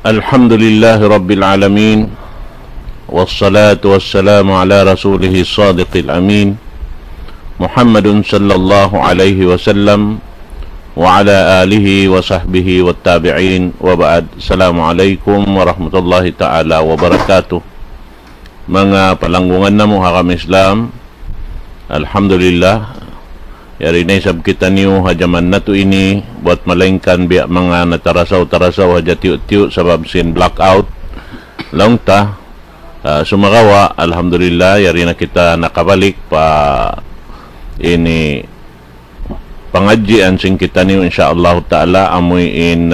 Alhamdulillah Rabbil Alamin, wassalatu wassalamu ala rasulih sadiqil amin, Muhammadun sallallahu alaihi wasallam wa ala alihi wa sahbihi wa tabi'in wa ba'd. Assalamualaikum warahmatullahi ta'ala wabarakatuh. Mga palanggungan na mo hakam Islam, alhamdulillah yari na isab kita niyo hajaman na to ini buat malengkan biya mga natarasaw-tarasaw hajatiyo-tiyo sabab sin blackout lang ta. Sumagawa, alhamdulillah yari na kita nakabalik pa ini pangadjian sing kita niyo insyaallah ta'ala amoy in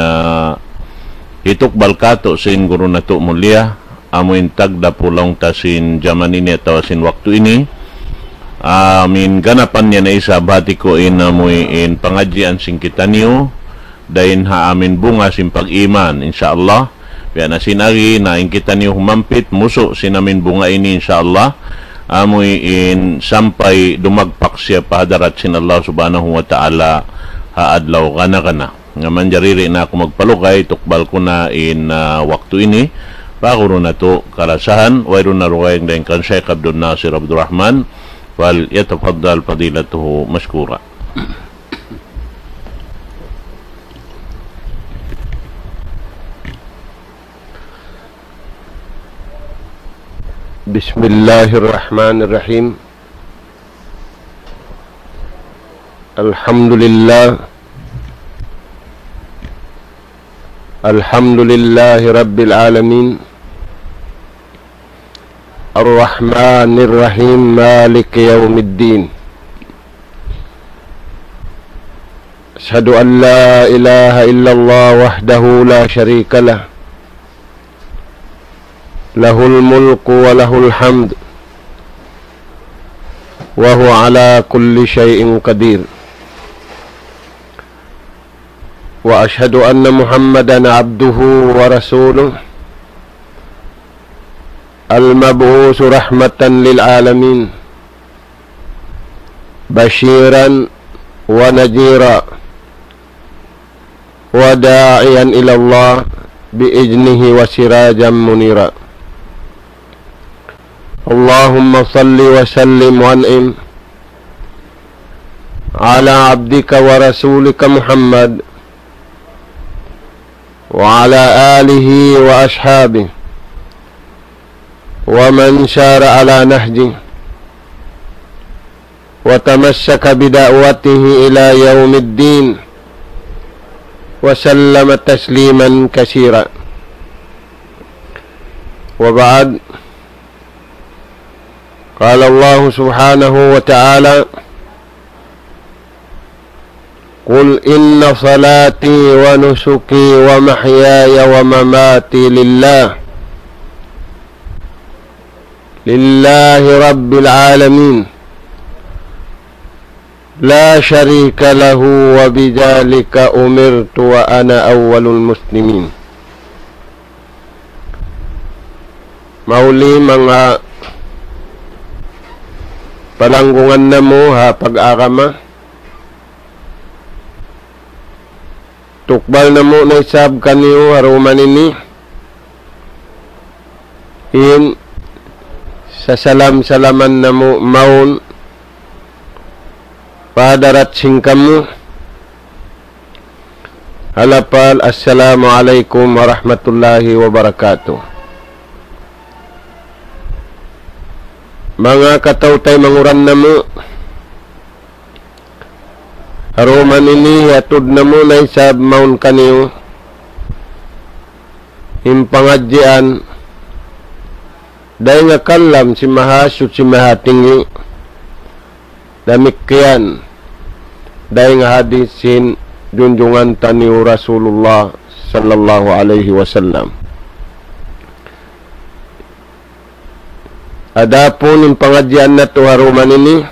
hitok balkato sin guru na to mulia amoy tagda pulong ta sin jaman ini atau sin waktu ini. Amin ganapan niya na isa bati ko in amoy in pangadjian sing kita niyo dahin ha amin bunga sin pag-iman insyaallah. Biya na sinagi na in kita niyo humampit muso sin amin bunga ini insyaallah amoy in sampay dumagpak siya pahadarat sin Allah subhanahu wa ta'ala haadlaw kana nga man jariri na ako magpalukay tukbal ko na in waktu ini pakuro na to karasahan wayro na ruwayang dahin kan Sheikh Abdul Nasir Abdul Rahman wal yatafaddal fadilatuhu mashkura. Bismillahirrahmanirrahim. Alhamdulillahi rabbil alamin. Ar-Rahmanir-Rahim, Maliki yaumiddin. Asyhadu an la ilaha illallah wahdahu la syarika lah. Lahul mulku wa lahul hamd. Wa huwa ala kulli syai'in qadir. Wa asyhadu anna Muhammadan abduhu wa rasuluh. Al-mab'us rahmatan lil alamin, basyiran wa nadhira wa da'iyan ila Allah bi'iznihi wa sirajan munira. Allahumma salli wa sallim wa an'im ala abdika wa rasulika Muhammad wa ala alihi wa ashabihi ومن سار على نهجه وتمسك بدعوته إلى يوم الدين وسلم تسليما كثيرا. وبعد، قال الله سبحانه وتعالى: قل إن صلاتي ونسكي ومحياي ومماتي لله رب العالمين لا شريك له وبذلك أمرت وأنا أول المسلمين. Mauli mga palanggungan na mo ha pag-akama tukbal na mo na isab kaniyo haruman ini in sa salam-salaman na mo maun padarat singkamu halapal. Assalamualaikum warahmatullahi wabarakatuh. Mga katautay manguran na mo haruman ini hatod na mo na isab maun kaniyo impangadjian dahil nga kalam si mahasut si mahatingi damikian dahil nga hadisin junjungan taniu Rasulullah sallallahu alaihi wasallam. Adapun yung pangadyan na to haruman ini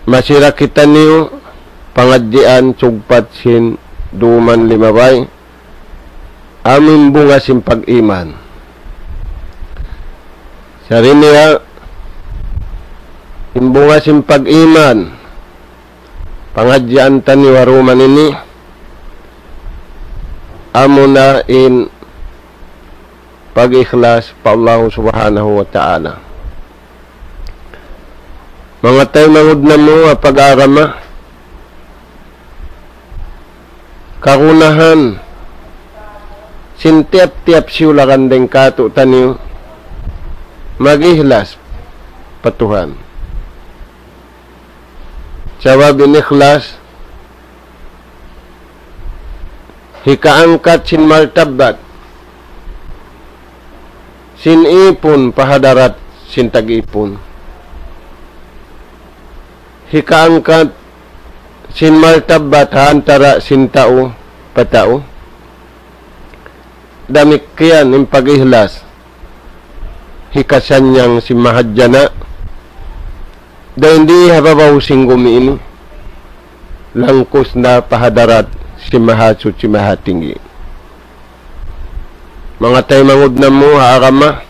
masira kita niyo pangadyan sugpat sin duman limabay amin bunga sin pag-iman. Sari niya imbunga sin pag-iman pangadyan tani waruman ini amo na in pag-ikhlas pa Allah subhanahu wa ta'ala. Mga tayo mangod na mo pag-arama karunahan sintiap-tiap siulakan deng kato taniyo mag-ihlas patuhan. Sabab inikhlas hikaangkat sin martabat sin ipon pahadarat sin tag-ipon. Hikaangkat sin martabat antara sin tao patao. Damikian yung pag-ihlas hikasanyang si mahadjana dahil hindi hababaw singgumi ini langkus na pahadarat si mahasut si mahatinggi. Mga tayo mangod na mo haarama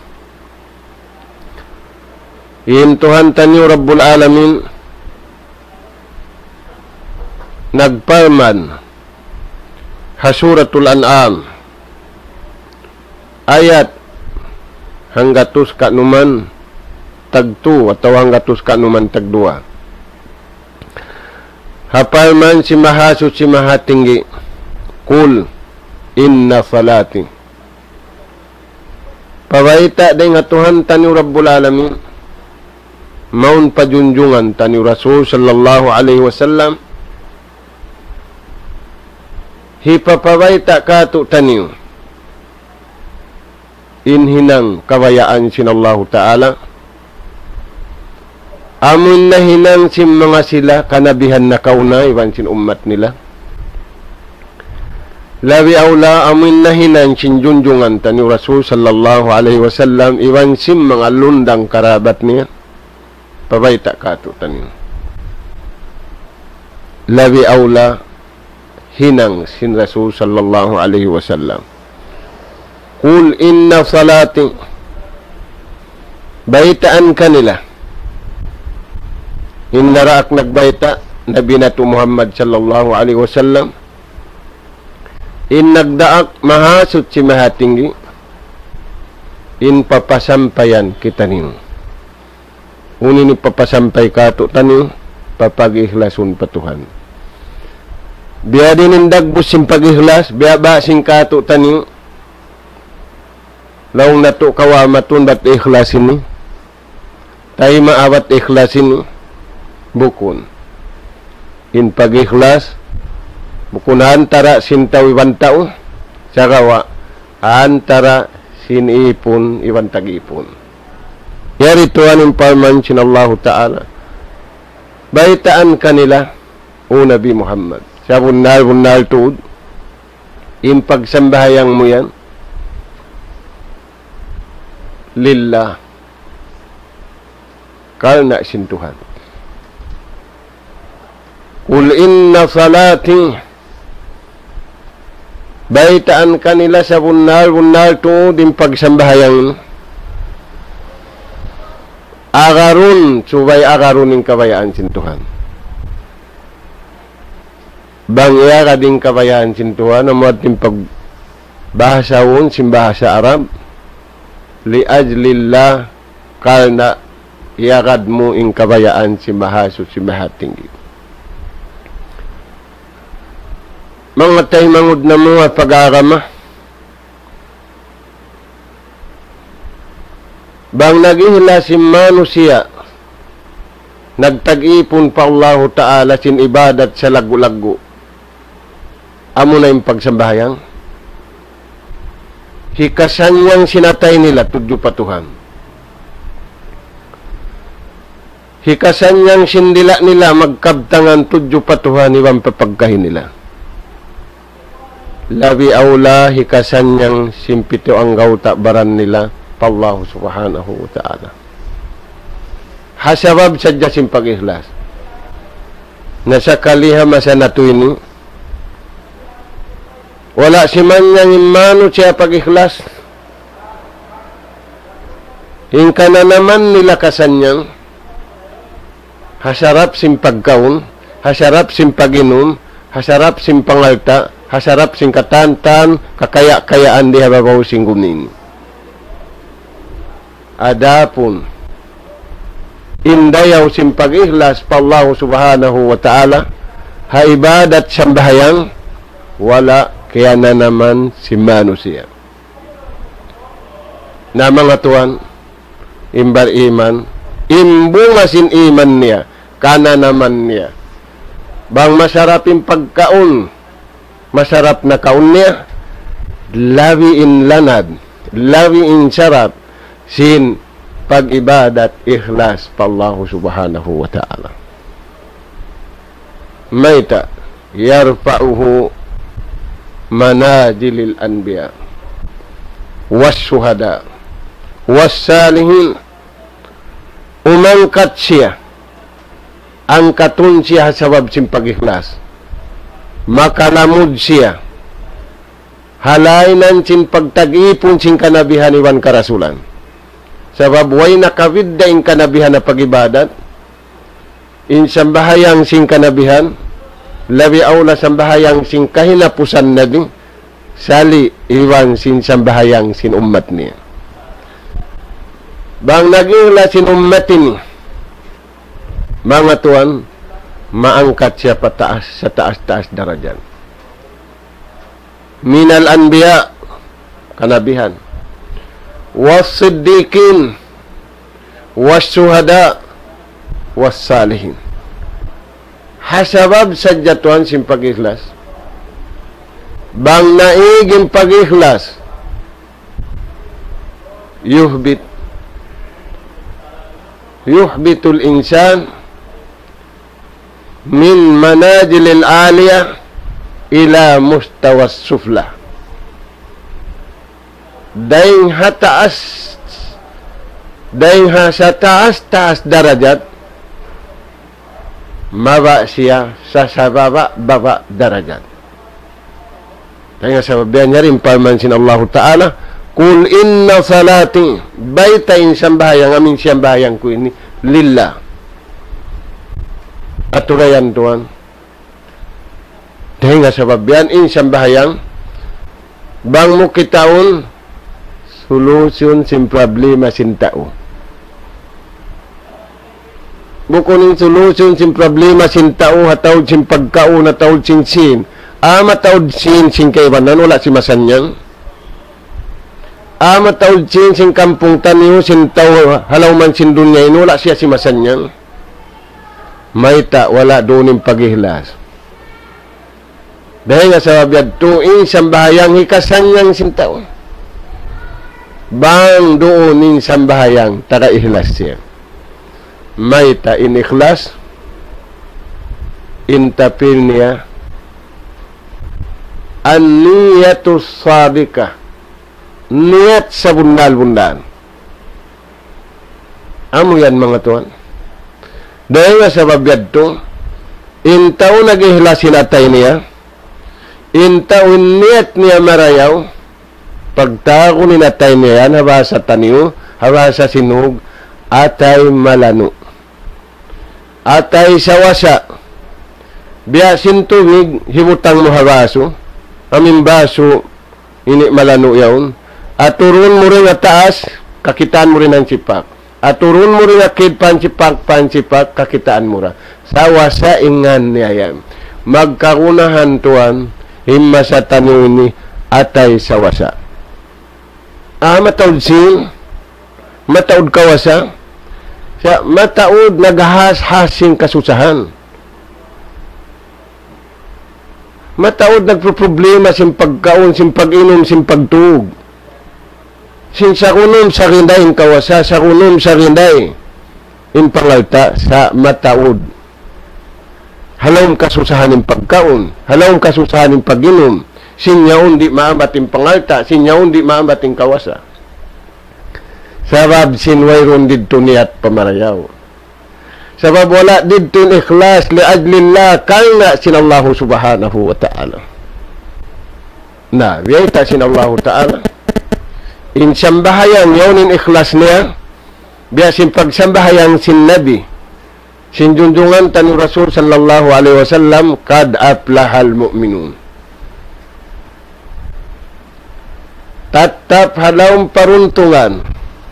iintuhan tanyo Rabbul Alamin nagparman Hasuratul An'am ayat hanggatus kanuman tagtu atau hanggatus kanuman tagdua. Hafal man si mahasut si mahatinggi kul inna salati pawaita dengan Tuhan tani Rabbul Alamin maun pajunjungan tani Rasul sallallahu alaihi wasallam hipapawaita katu taniu inhinang kawayaan sinallahu ta'ala amun na hinang sim mga sila kanabihan na kauna iwan sin umat nila labi aula amun na hinang sin junjungan tani Rasul sallallahu alaihi wasallam iwan sim mga lundang karabat niya pabayta kato tani labi aula hinang sin Rasul sallallahu alaihi wasallam Kul inna salati baitaan kanila inna ra'ak nagbaita Nabi Natu Muhammad sallallahu alaihi wasallam in nagdaak mahasut si mahatinggi in papasampayan kita niyo unin ni papasampay kato taniyo papag-ihlasun patuhan biya din indagbus sin pag-ihlas biya ba sin kato taniyo laung nato kawamatun bat ikhlasin ni tayo maawat ikhlasin ni bukun in pag-ikhlas bukun antara sintaw iwan tao sakawa antara sin ipon iwan tag-ipon yari tuan imparman sinallahu ta'ala baitaan kanila o Nabi Muhammad sa bunal tuod in pagsambahayang mo yan lillah karena sin Tuhan kul inna salati baitaan kanila sa bunal to din pagsambahayang agarun subay agarun ng kabayaan sin Tuhan bangya ka din kabayaan sin Tuhan amuat din pagbahasawon sin bahasa Arab li ajlillah karena iagad mo ing kabayaan si mahasut si mahatinggi mga tayo mangod na mo at pag-arama bang nag-ihla si manusia nagtag-ipon pa Allah Ta'ala sin ibadat sa lagu-lagu amo na yung pagsambahayang hikasanyang sinatay nila tudyo patuhan hikasanyang sindila nila magkabtangan tudyo patuhan iwan papagkahin nila labi aula hikasanyang simpito ang gauta baran nila pa Allah subhanahu wa ta'ala hasabab sadya sin pag-ihlas nasa kaliha masanatu ini wala si man niyang imano siya pag-ikhlas ingka na naman nila kasanyang hasarap sim pagkaon hasarap sim paginom hasarap sim pangalta hasarap sing katantan, kakaya-kayaan di hababaw sing gumin. Adapun indayaw sing pag-ihlas pa Allah subhanahu wa ta'ala, haibadat sambahayang, wala kaya na naman si manusia. Na mga tuan, imbar iman, imbungasin iman niya, kana naman niya. Bang masarapin pagkaon, masarap na kaon niya, lawi in lanad, lawi in sarap, sin pag-ibadat ikhlas pa Allah subhanahu wa ta'ala. Mayta yarfa'uhu manajilil anbiya was-syuhada was-salihin. Umangkat siya, angkatun siya sabab sin pag-ikhlas, makalamud siya, halainan sin pagtag-ipon sin kanabihan iwan karasulan. Sabab way nakawid da in kanabihan na pag-ibadat, in sambahayang sin kanabihan, labi aula sambahayang sin kahinapusan na din, sali iwan sin sambahayang sin ummat niya. Bang naging sin ummat ini, mga tuan, maangkat siya pataas sa taas-taas darajat. Minal anbiya, kanabihan, was-siddiqin, was-syuhada, was-salihin. Hasabab sa jatuan sin pag-ikhlas, bang naiging pag-ikhlas, yuhbitul insan min manajilil aliyah ila mustawas sufla. Daing hataas, daing sa taas-taas darajat, maba siya sa baba darajat. Kaya sababihan niya rin pamansin Allah Ta'ala, kul inna salati, baytain siyambahayang, aming siyambahayang ko ini, lillah. Aturayan tuan. Dahil nga sababihan, in siyambahayang, bang mo kitaon, solusyon sin problema sin tao. Bukunin solusyon sin problema sin tao, hatawad sin pagkaon, hatawad sin, matawad sin kaibanan, wala si masanyang. Matawad sin kampung taniyo, sin tao, halaw man sin dunya, wala siya si masanyang. Mayta, wala doon yung pag-ihlas. Dahil nga sa wabiyad, tuing sambahayang hikasanyang sin tao. Bang doon yung sambahayang taga-ihlas siya. Mayta in-ikhlas, intapil niya, an-niyatus sadika, niyat sa bundal-bundan. Amo yan mga tuan. Dahil nga sa babiyad to, intaw nag-ihlasin atay niya, intaw niyat niya marayaw, pagtako ni natay niya yan, haba sa taniyo, haba sa sinug, atay malano. Atay sa wasa, biyasin tubig, himutang mo habaso, aming baso, ini malano yaon, at turun mo rin at taas, kakitaan mo rin ang sipak. At turun mo rin akid pansipak, kakitaan mo rin. Sa wasa ingan niya yan. Magkakunahan tuan, himma sa tanuni, atay sa wasa. Mataod sin, mataod kawasa, sa mataod naghahas-hasing kasusahan. Mataod nagproblema sin pagkaon, sin pag-inom, sin pagtuog. Sin sa kunom sa rinday in kawasa, sa kunom sa rinday in pangalta sa mataod. Halawang kasusahan in pagkaon, halawang kasusahan in pag-inom, sinyaon di maabat in pangalta, sinyaon di maabat in kawasa. Sabab sinwayron didto niyat pamarayaw. Sabab wala didto ikhlas li ajlillah kalna sin Allah subhanahu wa ta'ala. Na, wiyata sin Allah ta'ala. In sambahayang yaunin ikhlas niya, biyasin pagsambahayang sin Nabi, sin junjungan tanu Rasul sallallahu alaihi wasallam, kad aflahal mu'minun. tatap halawang paruntungan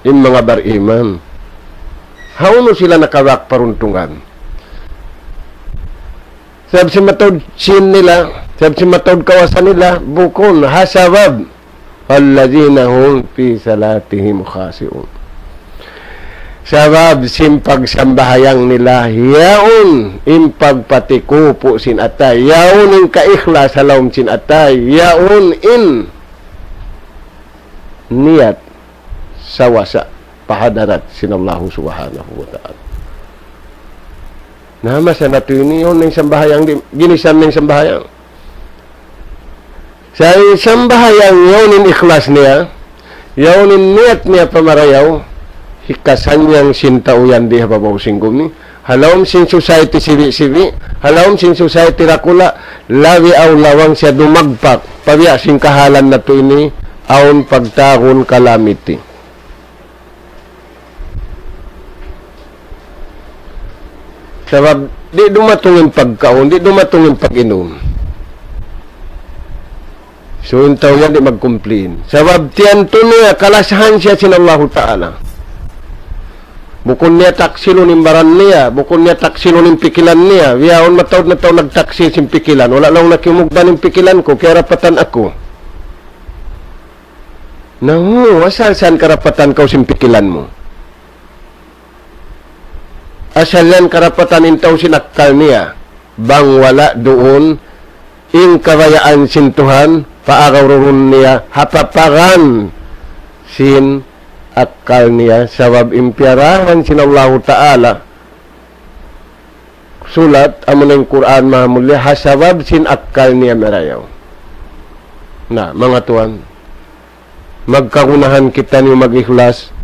in mga bariman. Hauno sila nakawak paruntungan. Sabi si matod sin nila, sabi si matod kawasan nila, bukon, hasabab, alladhina hum fi salatihim khasi'un. Sabab simpag sambahayang nila, yaon in pagpatikupo sin atay, yaon in kaikhlas halawm sin atay, yaon in niyat sawasa pahadarat sinallahu subhanahu wa ta'ala. Nama sa nato yun yung sambahayang, ginisan ng sambahayang. Sa sambahayang yaon in ikhlas niya, yaon in niyat niya pamarayaw, hikasan niyang sintauyan di hababaw singgom ni. Halawm sin society sivi-sivi, halawm sin society rakula, lawi aw lawang siya dumagpak, pabiya sin kahalan na to ini, aon pagtagon calamity. Sabab, di dumatungin pagkaon, di dumatungin pag-inom. So, yung tao yan, di mag-complain. Sabab, tiyan to niya, kalasahan siya sinallahu ta'ala. Bukon niya taksilo ng baran niya, bukon niya taksilo ng pikilan niya, wiyaon matawad na tao nagtaksi sin pikilan, wala lang nakimugda ng pikilan ko, kaya rapatan ako. No, asal saan karapatan kau sin pikilan mo? Asal yan karapatan in tao sinakal niya, bang wala doon, ing kawayaan sin Tuhan, paagaw roon niya, hapaparan sin akal niya, sabab impyarahan sinallahu ta'ala. Sulat, amo na yung Quran mahamuli, hasabab sin akal niya merayaw. Na, mga tuwan, magkagunahan kita niyo mag-ikhlas,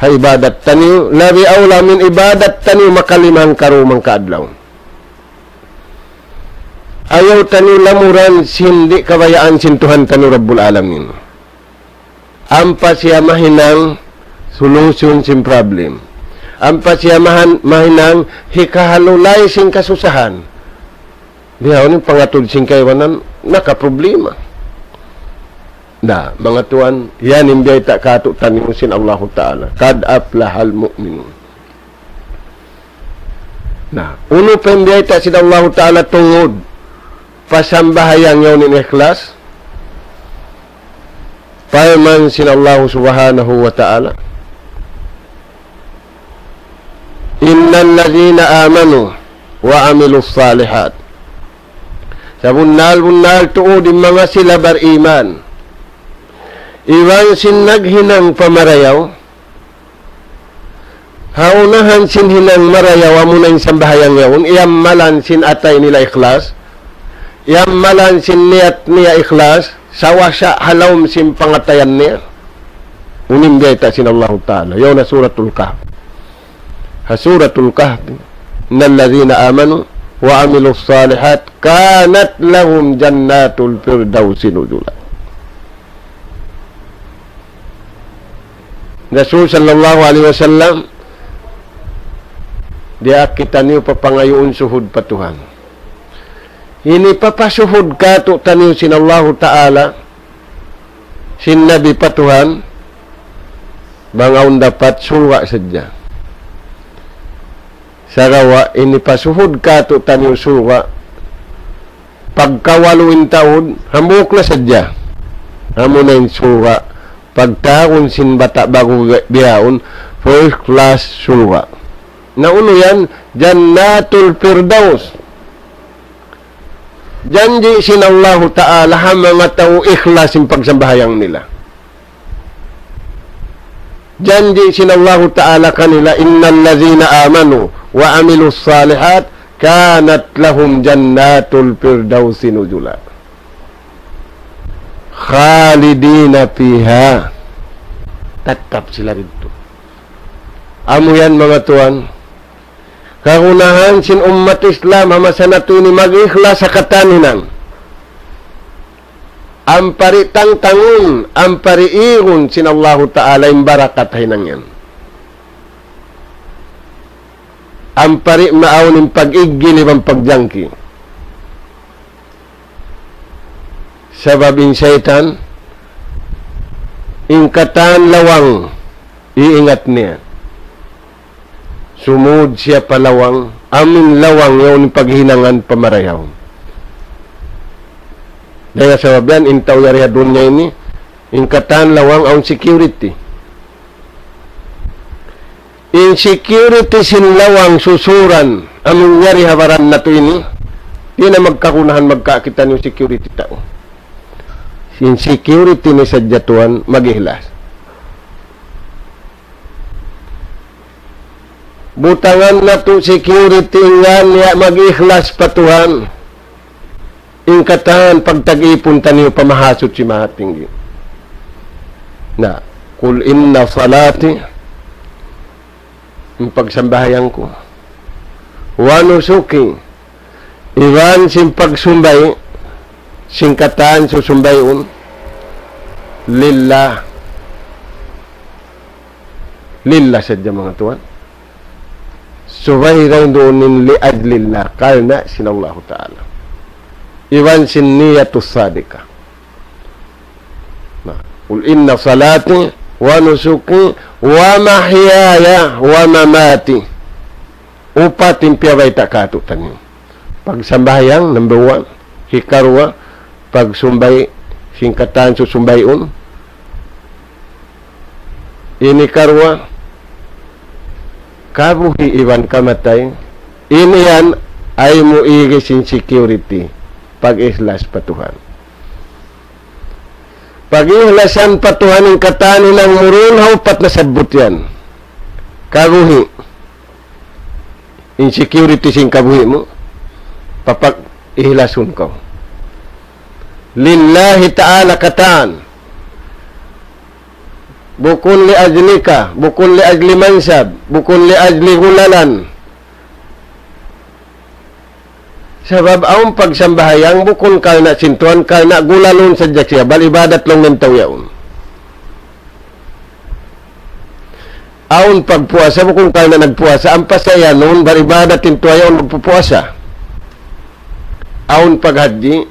ha ibadat taniyo, labi awla min ibadat taniyo makalimang karumang kaadlaw. Ayaw taniyo lamuran, sindi kabayaan sin Tuhan taniyo Rabbul Alamin. Ampa siya mahinang solution sin problem. Ampa siya mahinang hikahalulay sin kasusahan. Diyaw ni pangatod sin kaywanan, nakaproblema. Na, mga tuwan, yan imbiyay ta kato taniyo sin Allah Ta'ala. Kad aflahal mu'minun. Na, uno pa imbiyay ta sin Allah Ta'ala tungod pasambahayang yaw ni ikhlas. Payman sin Allah subhanahu wa ta'ala. Innal ladhina amanu wa amilus salihat. Sa bunal tuod yung mga sila bariman. Iwan sin naghinang pamarayaw. Haunahan sin hinang marayaw amo na yung sambahayang yaon. Iyammalan sin atay nila ikhlas. Iyammalan sin niyat niya ikhlas. Sawa siya halawm sin pangatayan niya. Unimbiyay ta sin Allah Ta'ala. Yaw na suratul Kahf. Suratul Kahf. Innal ladhina amanu wa amilus salihat kanat lahum jannatul firdausi nuzula. Rasul sallallahu alaihi wasallam dia kita niyo papangayoon suhud patuhan. Ini papasuhud ka to taniyo sin Allah Ta'ala sin Nabi patuhan bangaon dapat suwa sadya. Sarawa ini pasuhud ka to taniyo suwa pagkawaluin taon hamuk na sadya. Hamo na yung suwa pagtaon sin bata bago biyaon first class suwa. Nauno yan Jannatul Firdaus. Janji sin Allah Ta'ala ha mga tao ikhlas yung pagsambahayang nila. Janji sin Allah Ta'ala kanila innal ladzina amanu wa amilus salihat kanat lahum jannatul firdausi nuzula. Khalidina fiha. Tatap sila dito. Amo yan mga tuan. Kagunahan sin umat Islam hamasanato ni mag-ikhlas sa kataninan. Ampari tangtangun, ampari iun sin Allah Ta'ala yung barakat hinang yan. Ampari maaon yung pag-igilib ang pagjangki. Sababing syaitan, ingkatan lawang, iingat niya. Sumud siya palawang, amin lawang yun paghinangan pamarayaw. Daya sa babian, intaw yari doon niya ini, ingkatan lawang ang security. Insecurity sin lawang susuran, amin yari habaran na to ini, di na magkakunahan magkakitan yung security tao. Insecurity ni sadyatuan, mag-ihlas. Butangan na to security nga niya mag-ihlas patuhan. Ingkatan pagtag-ipon taniyo pamahasot si mahatinggi. Na, kul inna salati, yung pagsambahayan ko. Wanusuki, iwan sin pagsumbay, singkatan susumbayon, lillah. Lillah sadya mga tuwan. Subayran doonin liadlillah karna sinallahu ta'ala. Iwan sin niyatus sadika. Qul inna salati wa nusuki wa mahyaya wa mamati. Upatin piyaway takato tanin. Pagsambayang, number 1. Hikarwa, pagsumbay, singkatan susumbayon. Inikarwa, kabuhi iwan kamatay. Iniyan ay muigis in security. Pag-ihlas patuhan. Pag-ihlasan patuhan ng katani ng murunhaw pat nasabot yan. Kabuhi. Insecurity sing kabuhi mo. Papag-ihlasun ko. Lillahi ta'ala katan. Bukun li ajlika, bukun li ajli mansab, bukun li ajli gulalan. Sabab ang pagsambahayang bukun karna sintuan karna gulalon sa jaksya, bal ibadat lang ng tawyaon. Aun pagpuasa, bukun karna nagpuasa, ang pasaya noon, bal ibadat in tuwayaon magpupuasa. Aun paghadji,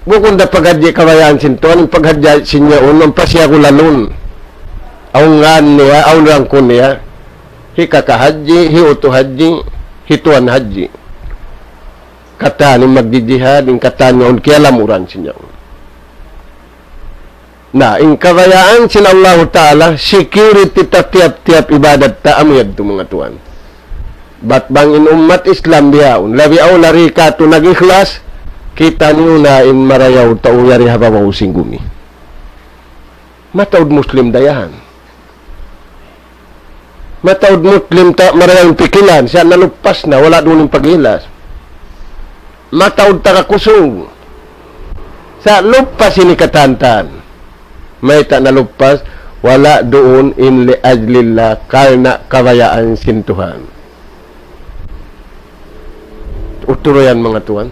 bukun da paghadji kabayaan sintuan, ang paghadji sinyaon, ang pasaya gulalon. Aun ngan niya, aun rangkon niya, hikakahadji, hiutuhadji, hituan hadji. Kata ni magdijihad, in kata niya, kaya lamuran siya. Na, in kawayaan sin Allah Ta'ala, security ta tiap-tiap ibadat ta amyad to mga tuan. Bat bang in umat Islam biyaon, labi aw lari ka to nag-ikhlas, kita niyo na in marayaw ta uyari habawaw singgumi. Matawd Muslim dayahan. Matawd Muslim ta marayaw pikilan, siya nalupas na, wala doon yung pag-ilas. Matawd takakusog sa lupas ini katantan may ta nalupas wala doon in li ajlillah karna kawayaan sintuhan. Uturo yan mga tuan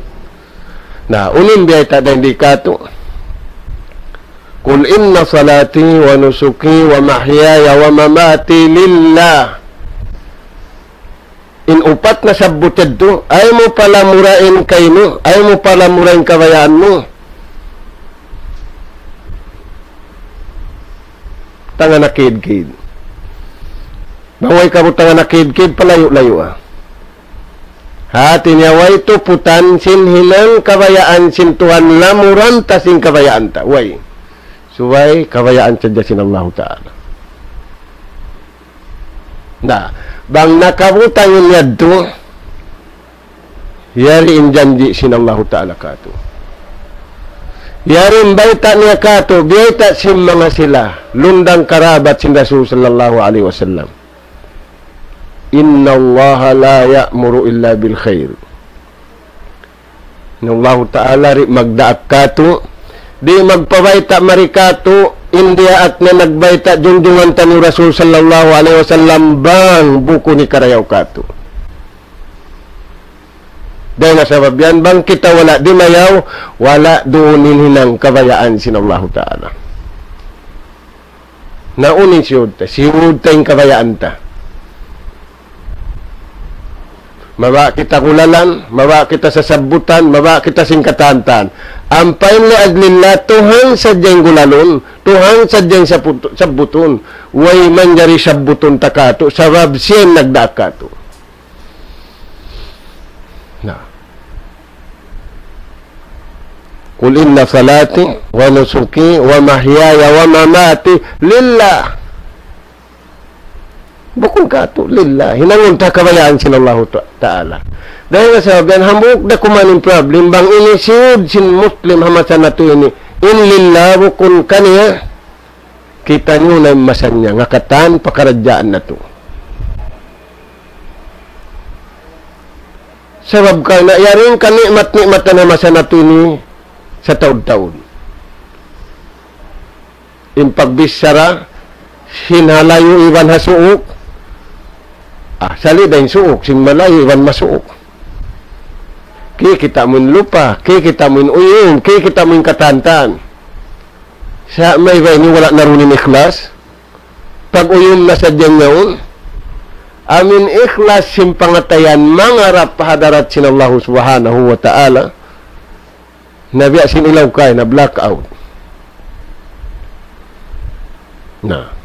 na unin biyay ta da hindi kato. Kul inna salati wa nusuki wa mahyaya wa mamati lillah. In upat na sabutad to, ay mo pala murain kayo mo, ay mo pala murain kawayaan mo. Tanga na kid-kid. Baway ka mo tanga na kid-kid, palayo-layo ah. Ha, tinyaway to putan sin hinang kawayaan sin Tuhan lamuran tasing kawayaan ta. Way. Suway kawayaan sadya sin Allah Ta'ala. Na, bang nakabutang niya to, yari injanji sin Allah Ta'ala kato. Yari baita niya kato, baita sin mga sila, lundang karabat sin Rasul sallallahu alaihi wasallam. Inna Allah la ya'muru illa bil khair. Inna Allah Ta'ala ri magdaak kato, di magpabaita marikato, India at na nagbaita junjungan tani Rasul sallallahu alaihi wasallam bang buko ni karayaw kato. Dahil nga sabab yan, bang kita wala di mayaw, wala doonin hinang kabayaan sin Allah Ta'ala. Naunin siyod ta yung kabayaan ta. Mawa kita kulalan, mawa kita sasabutan, mawa kita singkatantan. Ang painli adlillah, Tuhan sadyang gulalon, Tuhan sadyang sabuton, way manjari sabuton takato, sabab siyang nagdakato. Na. Kul inna salati, wa nusuki, wa mahyaya, wa mamati, lillah. Bukong kato, lillah. Hinangon ta kabayaan sin Allah Ta'ala. Dahil nga sabihan, hambuk na kumaning problem, bang inisiyod sin Muslim hamasan na to ini, in lillah bukong kaniya, kita nyo na masan niya, nga katan, pakaradyaan na to. Sabab ka na, yaring kanikmat-nikmat na masan na to ini, sa taon-taon. In pagbisara, hinalayo iwan hasuok, sali dahin suok, sin malayo iwan masuok. Kita mo lupa, kita mo uyong, kita mo katantan. Sa may ni wala narunin ikhlas, pag uyong na sadyang ngayon, amin ikhlas sin pangatayan, mangarap hadarat sin Allah subhanahu wa ta'ala, nabiya sin ilaw kay, na blackout. Na.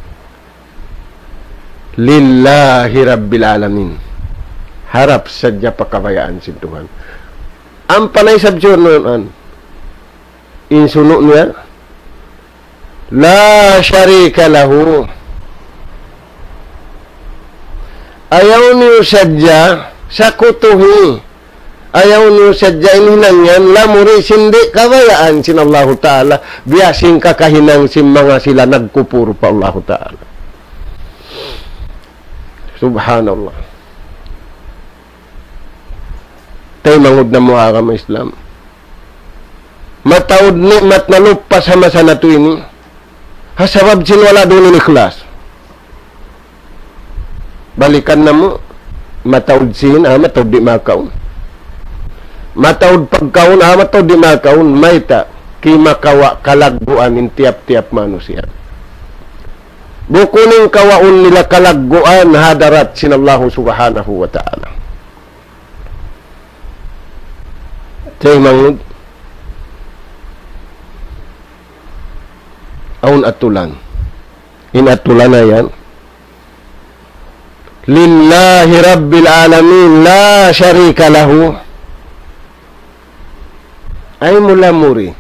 Lillahi Rabbil Alamin. Harap sadya pakabayaan si Tuhan. Ang panay sabjur noon, insuno niya, la syarika lahu. Ayaw niyo sadya sa kutuhi. Ayaw niyo sadya inhinangyan, lamuri sindi kabayaan sin Allah Ta'ala, biyasing kakahinang sin mga sila nagkupuro pa Allah Ta'ala. Subhanallah. Tayo mangod na mga kama Islam. Mataod ni matnalupas hamasa na to ini. Hasabab sin wala doon ni ikhlas. Balikan na mo. Mataod sin, mataod di makaon. Mataod pagkaon, mataod di makaon. Mayta, kimakawa kalagbuan in tiap-tiap manusia. Bukuning kawaon nila kalagguan hadarat sin Allah subhanahu wa ta'ala. Tay mangud aun atulan. Inatulan na yan. Lillahi Rabbil Alamin, la syarika lahu. Ay mula muri.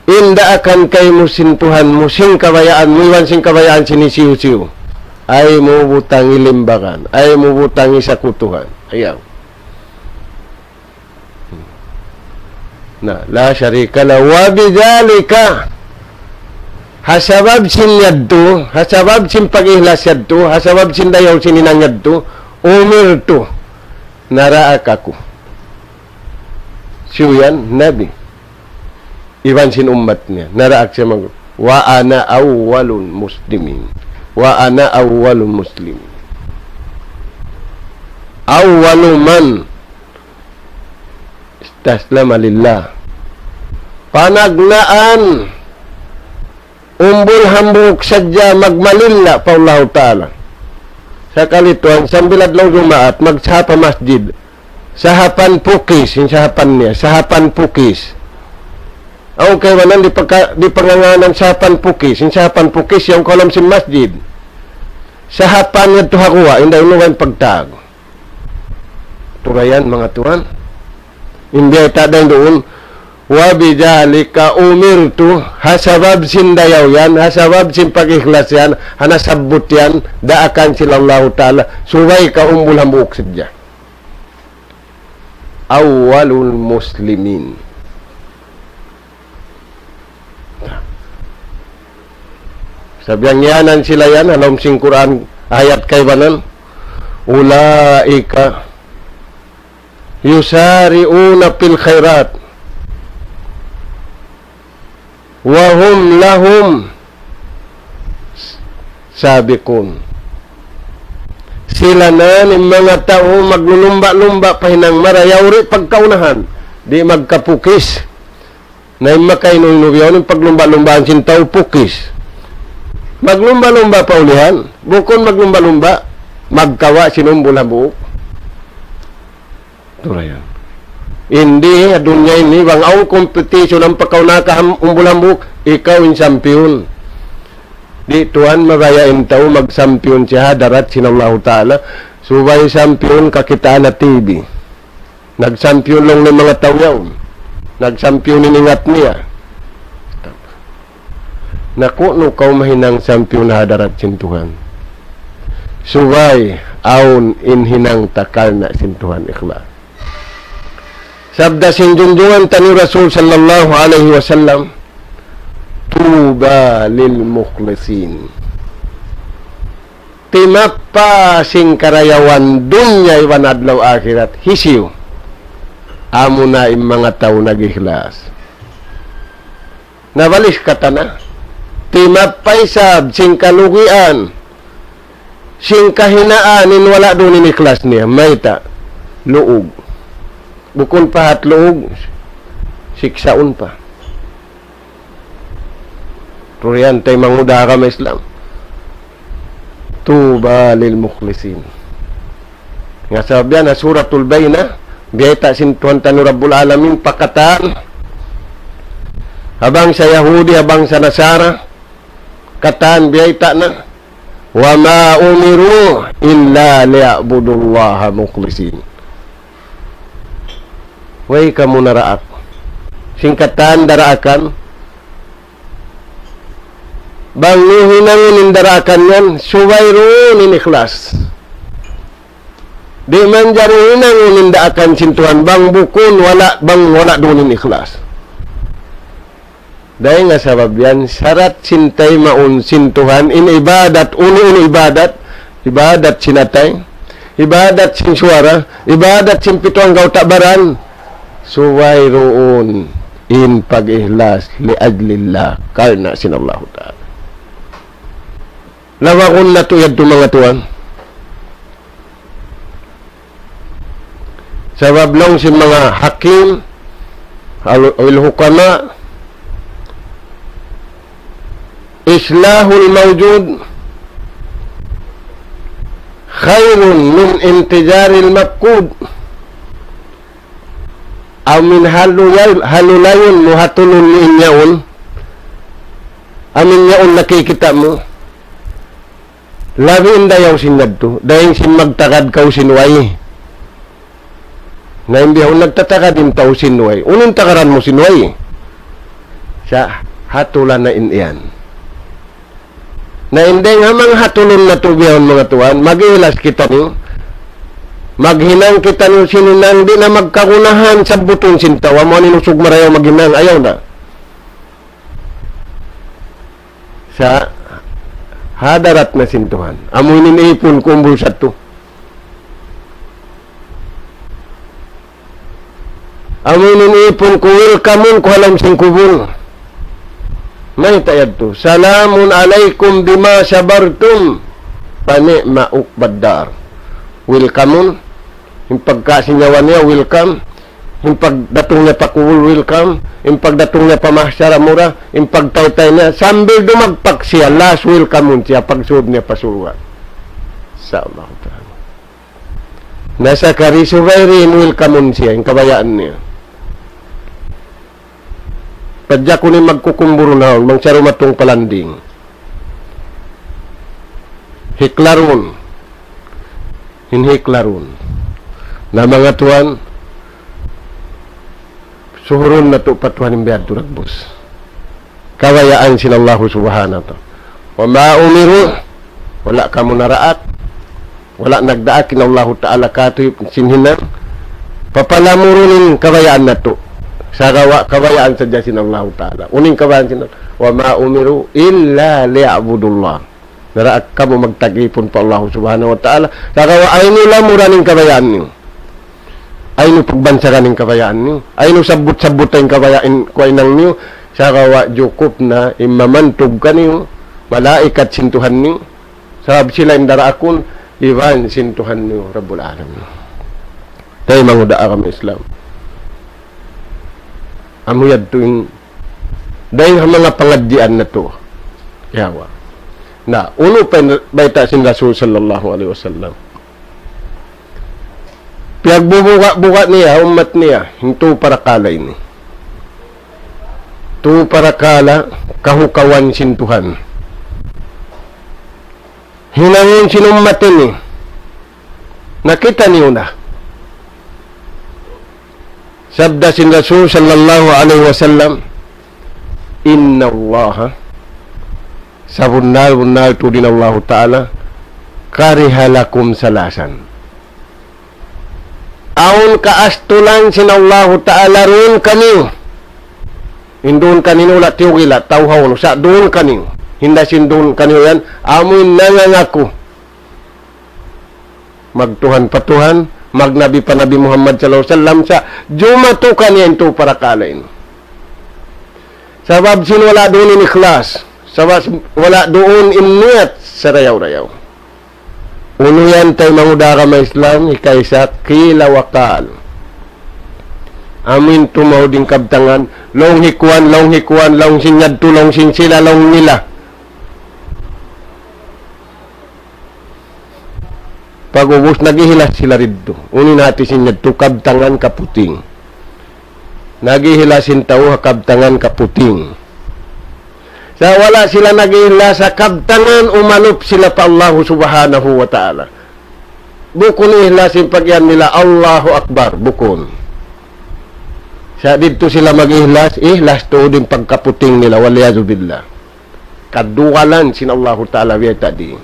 Inda akan kay musin Tuhan, musing kabayaan, muiwan sing kabayaan sinisiw-siw. Ay mo butang ilimbakan, ay mo butang isakutuhan. Ayaw. Na, la syarika la wa bidzalika. Hasabab sin yadto, hasabab sin pag-ihlas yadto, hasabab sin dayaw sininang yadto, umirtu, naraakaku. Siyan, Nabi. Iwan sin ummat niya. Naraak siya mag, wa ana awwalun muslimin. Wa ana awwalun muslimin. Awwalu man istaslama lillah. Panagnaan umbul hambuk sadya magmalilla pa Allah Ta'ala. Sa kalituan, sambilad lang jumaat, magsapa masjid. Sahapan pukis, yung sahapan niya, sahapan pukis. Ang kaywanan, di panganganan sahapan pukis. Yung sahapan pukis, yung kolam sin masjid. Sahapan nga tuhakuha, hindi inuwan pagtago. Turayan, mga tuhan. Hindi tadang doon, wabijalika umirtu, hasabab sin dayaw yan, hasabab sin pag-ikhlas yan, hanasabot yan, daakan sila Allah Ta'ala, suway ka umbul hambuk sadya. Awwalul muslimin. Sabihan yanan sila yan, alam sing Quran, ayat kaybanan, ulaika yusari'una fil khairat wa hum lahum sabiqun. Sila na ng mga tao maglulumba-lumba pahinang marayawri pagkaunahan, di magkapukis na makainong nubyaw ng paglumba-lumbaan sin tao pukis. Maglumba-lumba pa ulihan, bukon maglumba-lumba, magkawa sinumbol habuok. Ito na yan. Hindi, dunya ini, bang ang competition ang pakaw nakaham umbulambuk, ikaw yung champion. Di tuan magayain tao mag-champion siya, darat sinallahu ta'ala. Subay champion kakitaan na TV. Nag-champion lang ng mga tawyaw. Nag-champion iningat niya. Naku, no kau mahinang champion na darat sintuhan. Subay, aun inhinang takal na sintuhan ikhlas. Sabda sinjunjungan tani Rasul sallallahu alaihi wasallam, tuba lil mukhlisin. Timapa sing karayawan dunya iwan adlaw akhirat hisiw. Amo na im mga tao nagikhlas. Nabalis katana. Timapay sab sing kalugian. Sing kahinaan in wala doon ni ikhlas niya. Mayta luog. Bukon pa at luog. Siksaon pa. Turiyan tay manguda ka may Islam. Tuba lil mukhlisin. Nga sabi na suratul Bayyinah, biyata sintuhan tanu Rabbul Alamin pakataan. Habang sa Yahudi, habang sa Nasara, kataan biyata na. Wa ma umiru illa liya'budullaha mukhlisin. Way kamu naraak. Singkatan daraakan. Bang hinangin daraakan yan, suwayro ni ikhlas. Di man jari hinangin daraakan sintuhan, bang bukun wala, bang wala doon ikhlas. Dahil nga sabab yan, syarat sintay maun sintuhan, in ibadat, uni ibadat, ibadat sinatay, ibadat sin suara, ibadat sin pituang gautabaran, suwayroon in pag-ihlas liadlillah karna sinallahu ta'ala. Lawakon na tuyad ito mga tuwan. Sabab lang si mga hakim awil hukama islahul mawjud khairun min intijaril mafqud aw min halulayon muhatulun ni inyaon amin yaon nakikita mo labi indayaw sinad to dahil sin magtakad kaw sinway na hindi ako nagtatakad in tao sinway unang takaran mo sinway sa hatulan na iniyan na hindi nga mga hatulon na tubiyon mga tuwan mag-ilas kita niyo maghinang kita niyo sininang di na magkakunahan sa buton sintawa mo ninusog marayaw maghinang ayaw na sa hadarat na sintuhan amoy niniipon kumbul sa to amoy niniipon ko welcome ko alam sing kubul may tayad to salamun alaikum bima sabartum pani maukbaddar welcome yung pagkasinyawan niya welcome yung pagdatong niya pakul welcome yung pagdatong niya pamahsyara mura yung pagtaytay niya sambil dumagpak siya last welcome siya pagsud niya pasuwa sa Allah ta'ala nasa karisuvayrin welcome siya yung kabayaan niya padya ko ni magkukumburo na mangsaro matong palanding hiklaron hinhiklaron na mga tuwan suhuron na to patuhan ng biyad turagbos kawayaan sinallahu subhanahu wa ta'ala wa maumiru wala ka mo naraat wala nagdaak kinallahu ta'ala katoy sinhinan papalamurunin kawayaan na to sa kawayaan sa jasin Allah Ta'ala uning kawayaan sinan wa ma umiru illa liya'budullah naraak ka mo magtagipon pa Allah subhanahu wa ta'ala sa kawayaan nila muraning kawayaan niyo ay no pagbansagan ng kawayaan niyo ay no sabot-sabot ang kawayaan kuwainang niyo sa kawa jukop na imamantog ka niyo malaikat sintuhan niyo sabab sila yung daraakon iwan sintuhan niyo Rabbul Alamin tayo mangudaa kami Islam amuyad to yung dahil mga pangadjian na to yawa na uno pa baita sin Rasul sallallahu alaihi wasallam Piyagbubuka-buka niya, umat niya, hinto para kala ini. Tu para kala, kahukawan sin Tuhan. Hinangin sinumat ini. Nakita niyo na. Sabda sin Rasul sallallahu alaihi wasallam, Inna Allah, sa bunal tu din Allah Ta'ala, karihalakum salasan. Aun kaastulan sin Allah Ta'ala rin kaniyo. Indun kanino la tiugila, tauhaw no, sa doon kaniyo. Hinda sin doon kaniyo yan, amoy nangangaku. Magtuhan patuhan, magnabi pa Nabi Muhammad sallallahu alaihi wasallam sa jumatukan yan to para kalain. Sabab sin wala doon in ikhlas, sabab wala doon in niyat sa rayaw-rayaw. Uno yan tayo mangudara ma Islam, ikaysa kila wakal. Amin tumaw din kabtangan, long hikuan, long sinyad tu, long sinsila, long nila. Pag-ubos, naghihilas sila rito. Unin natin sinyad tu, kabtangan kaputing. Naghihilasin tao, kabtangan kaputing. Sa wala sila nagihila sa kabtangan, umanup sila pa Allah subhanahu wa ta'ala. Bukon ihlasin pagyan nila, Allahu Akbar, bukon. Sa dito sila mag-ihlas, ihlas to din pagkaputing nila, waliyazubillah. Kaduwalan sin Allah ta'ala biya tadi.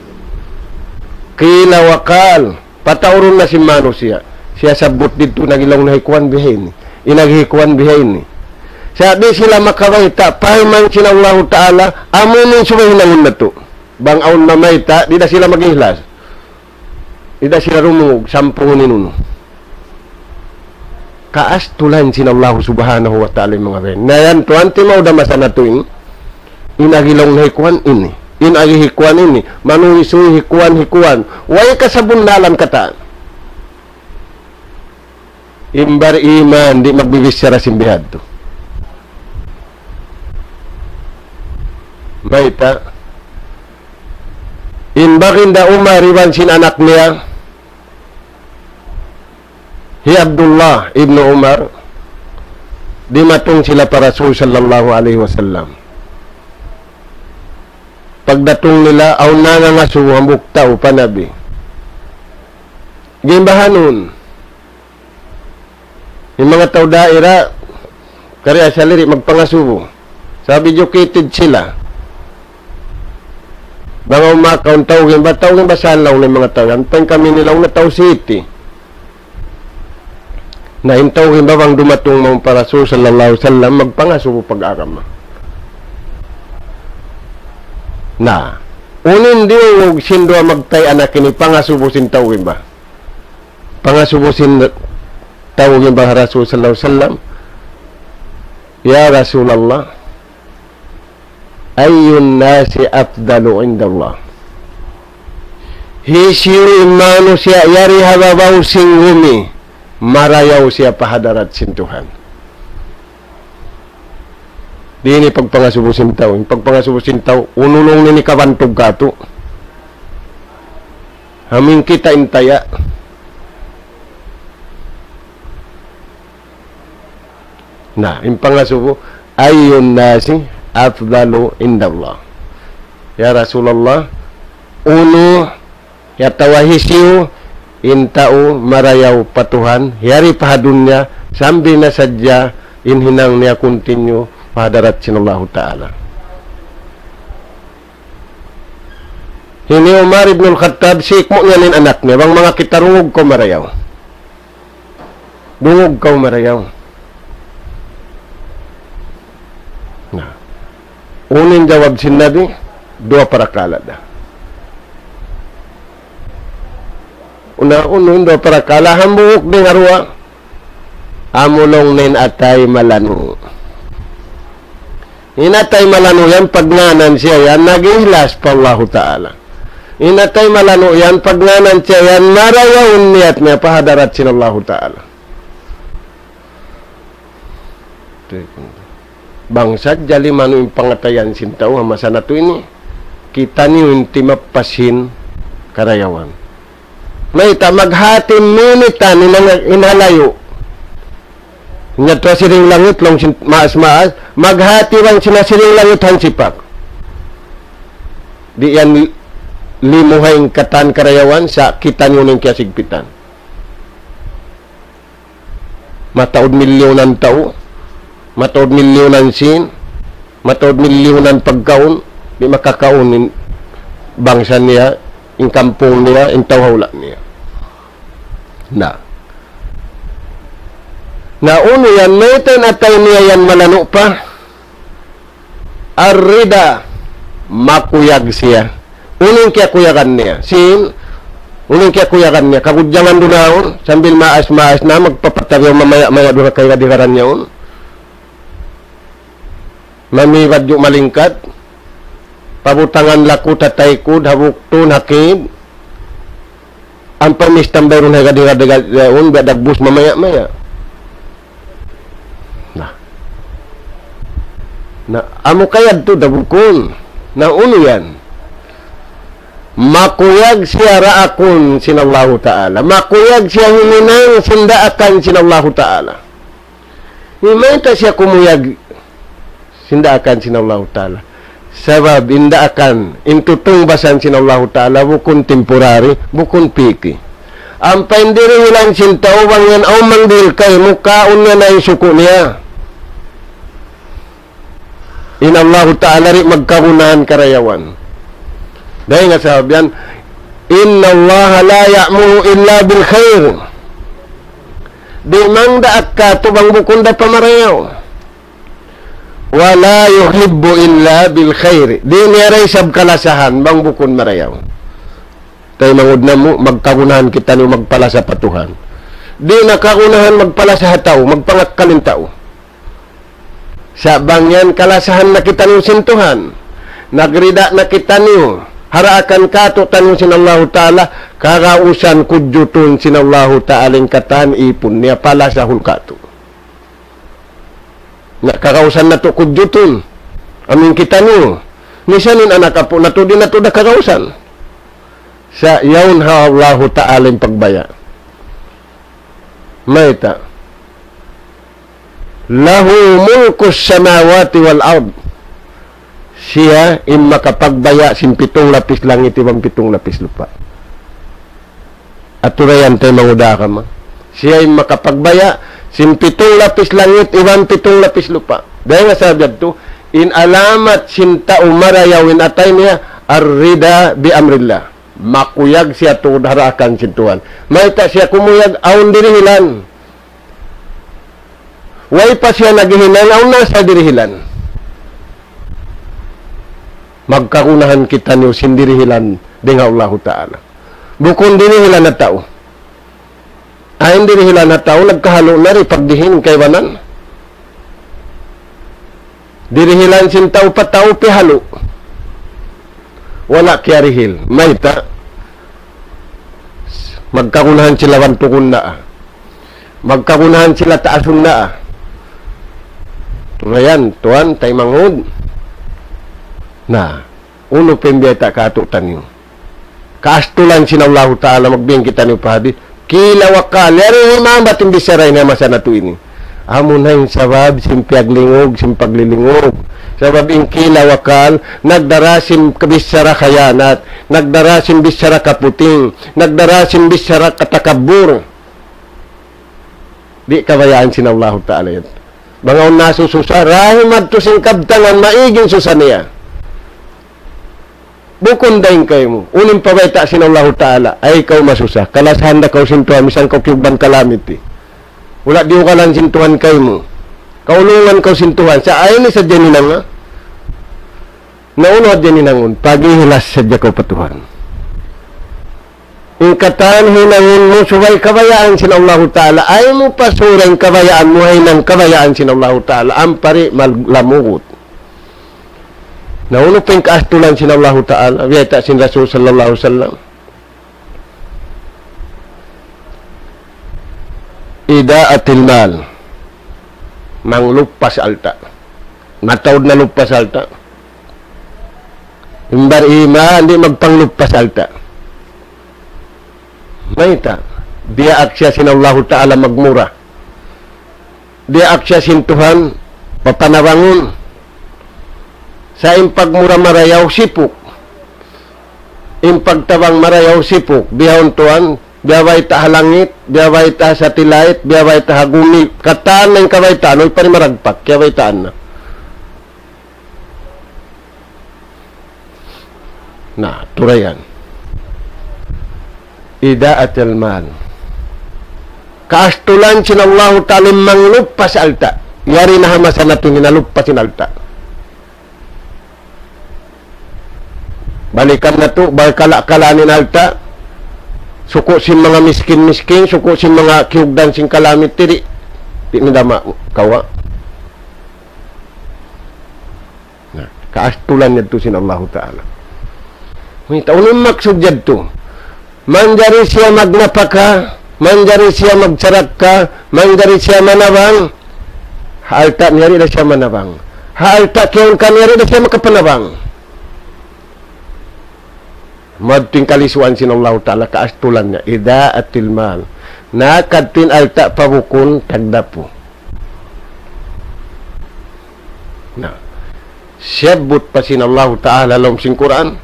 Kila wakal, patauron na si Mano siya. Siya sabot dito, nagilong nahikuan bihin. Inaghikuan bihin. Sa di sila makawaita, pahiman sin Allah Ta'ala, amunin sumahinangon na to. Bang aun mamayta, di na sila mag-ihlas. Di na sila rumungog, sampungunin uno. Kaastulan sin Allah Subhanahu wa Ta'ala mga ben. Nayan to, anti maudamasa na to in, inagilong na hikuan ini. Inagihikuan ini. Manuhisuy hikuan. Way kasabundalan kata. Imbar iman, di magbibis siya rasimbihad to. Baita inbaginda Umar iban sin anak niya hi Abdullah ibn Umar di matong sila para Rasul sallallahu alaihi wasallam. Pagdatong nila aw nangangasu ang buktaw panabi gimbahanon yung mga tao daira kari asaliri magpangasubo sabi educated sila. Bang umakaw tawagin ba salaw ng mga tao? Antay kami nilaw na tao city. Na intawagin ba bang dumatong mga para Rasul sallallahu alaihi wasallam magpangasubo pag-aram. Na, unin di yung sindo magtay anak ini pangasubo sin tawagin ba? Pangasubo sin tawagin ba Rasul sallallahu alaihi wasallam? Ya Rasulullah, ayun nasi afdalu indallah. Hisiyo imano siya yari hababaw singgumi marayaw siya pahadarat sin Tuhan. Di ini pagpangasubusin tao. Yung pagpangasubusin tao, unulong nini kabantog kato. Haming kita intaya. Na, yung pangasubo, ayun nasi afdalu indallah. Ya Rasulullah, uno yatawahisiyo intao marayaw patuhan yari pahadunya sambil na sadya inhinang niya continue pahadarat sinallahu ta'ala. Hini Umar ibn al-Khattab sikmo nga nin anak niya bang mga kitarungog ko marayaw dungog ka marayaw na unin jawab sin Nabi, dua para kalada. Una-unin dua para kala, hambuk din arwa. Amulong nin atay malano. Inatay malano yan, pagnanan siya yan, nag-ihlas pa Allah Ta'ala. Inatay malano yan, pagnanan siya yan, narayaw niyat niya, pahadarat sin Allah Ta'ala. Bangsat jali manu yung pangatayan sintaw hamasa na to ini kita niyo yung timapasin karayawan May ta maghatim nunitan nilang inhalayo. Nya to siring langit long maas-maas, maghati lang sina siring langit hansipak. Di yan limuhay katan karayawan sa kitan yun yung kiyasigpitan. Mataod milyonan tao, mataod milyonan sin, mataod milyonan pagkaon, di makakaon bangsa niya, in kampong niya, in tawhawla niya. Na uno yan, may tinatay niya yan malano pa. Arrida, makuyag siya. Unong kaya kuyagan niya. Unong kaya kuyagan niya. Kagudyangan doon na on, sambil maas-maas na, magpapatagyaw mamaya-maya doon na kayo kadikaran niya on. Mamiwad yung malingkat. Pabutangan laku tataykud, habukton, hakid. Ang pamistambay ron na kadikaran badagbus mamaya-maya. Na amo kayad to dabukon na uno yan makuyag siya raakon sinallahu ta'ala, makuyag siya hininang sindaakan sinallahu ta'ala, himenta siya kumuyag sindaakan sinallahu ta'ala sabab indaakan intutong basan sinallahu ta'ala bukon temporary bukon piki ang paindiri hilang sintaw bangyan aw mangdil kay mukaon niya na isuko niya. Inallahu ta'ala rin magkarunahan karayawan. Dahil nga sabi yan, Inna Allah la ya'muru illa bil khair. Di mang daak ka tubang bukunda pamarayaw. Wala yuhibbu illa bil khair. Di niyaray sab kalasahan bang bukun marayaw. Tayo mangod na mo, magkarunahan kita ni magpala sa patuhan. Di nakarunahan magpala sa hataw, magpangakkalin tao. Sa bangyan kalasahan na kita niyo sintuhan, nagrida na kita niyo, haraakan kato tanong sinallahu ta'ala, karausan kudyutun sinallahu ta'aling katan ipon niya pala sa hulkato. Na karausan na to kudyutun, amin kita niyo, nisanin anak apo, natudin na to na karausan. Sa yawn ha Allahu ta'aling pagbaya. May ta. Lahu mulkus samawati wal ard. Siya in makapagbaya sin 7 lapis langit ibang 7 lapis lupa. At turayan tayo manguda ka ma. Siya in makapagbaya sin 7 lapis langit ibang 7 lapis lupa. Dahil nga sabi to, in alamat sinta umarayawin atay niya arrida bi amrillah. Makuyag siya tuod harakan sintuhan. Maita siya kumuyag aun dirihilan. Way pa siya naghihinan aw nasa dirihilan. Magkakunahan kita niyo sindirihilan ding Allah Ta'ala. Bukon dirihilan na tao. Ayon dirihilan na tao, nagkahalo na rin pagdihin kay banan. Dirihilan sin tao pa tao pihalo. Wala kiyarihil. May ta. Magkakunahan sila wantukon na. Magkakunahan sila taasun na. Turayan, tuan, tay mangod. Na, uno pembeta katutan niyo. Kaastulan sinallahu ta'ala magbiyang kita niyo pahadi. Kila wakal, yari imam bating bisaray na masana to ini. Amo na yung sabab, simpiaglingog, simpaglilingog. Sabab yung kila wakal, nagdarasim kabisara kayanat, nagdarasim bisara kaputing, nagdarasim bisara katakabur. Di kabayaan sinallahu ta'ala yun. Mga nasususa, rahimad to sing kabtangan, maiging susa niya. Bukon dahin kayo mo. Uling pabayta sinallahu ta'ala, ay ikaw masusa. Kalasahan na kaw sintuhan, misang kaw kyugban kalamiti. Wala di ka lang sintuhan kayo mo. Kaulungan kaw sintuhan. Sa ayon ni sa dyaninang nga. Naunod dyaninangon, pagihilas sa dya kaw patuhan. Yung katan hinangin mo, subay kabayaan sinallahu ta'ala, ay mo pasurang kabayaan mo, ay ng kabayaan sinallahu ta'ala, ang pari malamugot. Naunod pa yung kaastulan sinallahu ta'ala, wiyata sin Rasul sallallahu sallam. Idaatil mal, manglupas alta. Matawad na lupas alta. Imbar ima, hindi magpanglupas alta. Mahita. Diyaak siya sinallahu ta'ala magmura. Diyaak siya sintuhan papanawangon. Sa impagmura marayaw sipuk. Impagtawang marayaw sipuk. Biyahon tuan, biyaway ta halangit, biyaway ta satellite, biyaway ta hagumi. Kataan ng kawaitaan, oy parimaragpak, kawaitaan na. Nah, turayan. Ida'atil mal. Kaastulan sinallahu ta'ala manglupas alta. Yari na hamasan natin hinalupasin alta. Balikan na to, balkala-kalanin alta. Suko sin mga miskin-miskin, suko sin mga kiugdan sin kalamit tiri. Di nidama kawa. Nah, kaastulan niya to sinallahu ta'ala. Minta unin maksud dyan to. Manjari siya magnapaka, manjari siya magsarak ka, manjari siya manabang. Haalta niyari na siya manabang. Haalta kiyon ka niyari na siya makapanabang. Madting kalisuan sinallahu ta'ala kaastulan niya. Ida'atil mal. Nakadtin alta pabukun tagdapo. Nah. Siyabot pa sinallahu ta'ala lom sin Quran.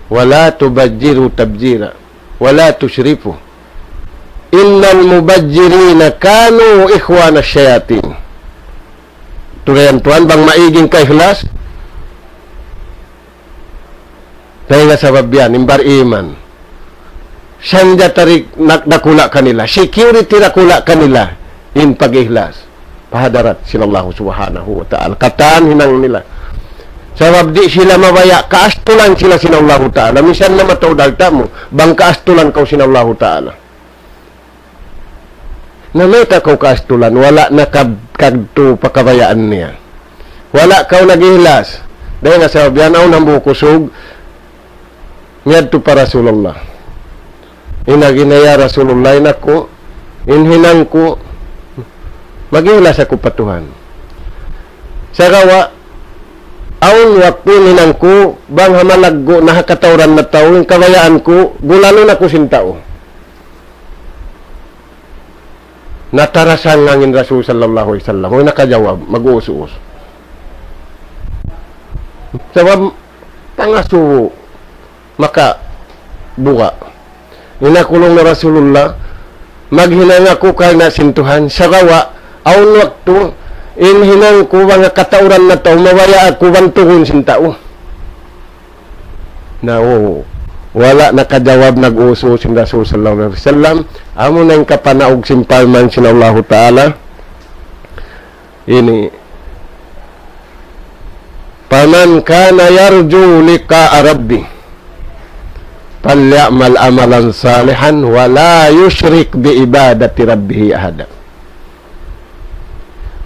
Wala tubajjiru tabjira. Wala tushrifu. Innal mubajjirina kanu ikhwana syayatin. Tulayan tuan bang maiging kaikhlas? Dahil nga sabab yan, imbar iman. Sanja tarik nakula kanila. Security nakula kanila. In pag-ihlas. Pahadarat sinallahu subhanahu wa ta'ala. Kataan hinang nila. Sabab di sila mabaya. Kaastulan sila sinallahu ta'ala. Misan na mataudalta mo. Bang kaastulan kau sinallahu ta'ala. Namita kau kaastulan. Wala na kadto pakabayaan niya. Wala kau nag-ihlas. Dahil nga sabab yan, ang nambukusog. Ngadto pa Rasulullah. Inaginaya Rasulullah nako inhinang ko magihlas ako patuhan. Sa gawa aun waktu hinang ko bang hamalaggo nakatawran na tao yung kawayaan ko bulalo na ko sintao. Natarasan ngin Rasul sallallahu alaihi wasallam o nakajawab mag-uus-uus. Sabab pangasu maka buka. Inakulong na Rasulullah maghinang ako kay nasintuhan sa gawa aun waktu inhinang ko mga katauran na tao mawaya ako bantuhon sintao na wala nakajawab nag-uso si Rasul sallallahu alaihi wasallam amo na yung kapanaog simpalman sinallahu ta'ala ini paman kana yarju liqa rabbi falyamal amalan salihan wala yusyrik bi ibadati rabbih ahada.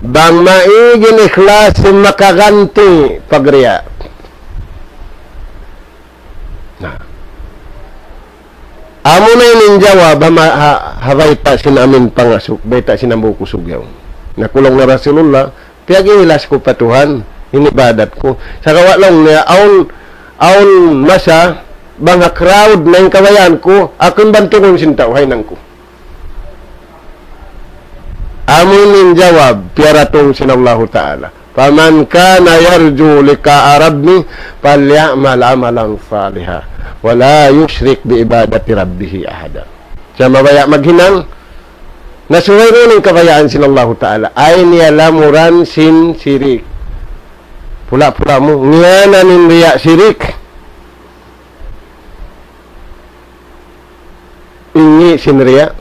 Bang maigin ikhlas makaganti pagriya. Nah. Amo na yung jawab habay ta sinamin pangasuk, beta sinambuko sugyaw. Nakulong na Rasulullah, tiyagi ilas ko patuhan, inibadat ko. Sa kawalong niya, aun masa, bang crowd na yung kawayan ko, akong bantungon sintaw, hainang ko. Amunin jawab, piyaratong sinallahu ta'ala. Faman kana yarju liqa rabbi, falyamal amalan saliha. Wala yusyrik bi ibadati rabbihi ahada. Siya mabaya maghinang, nasuhay rin ang kawayaan sinallahu ta'ala. Ay niyalamuran sin sirik. Pula-pula mo, ngayanin riya sirik. Ingi sinriya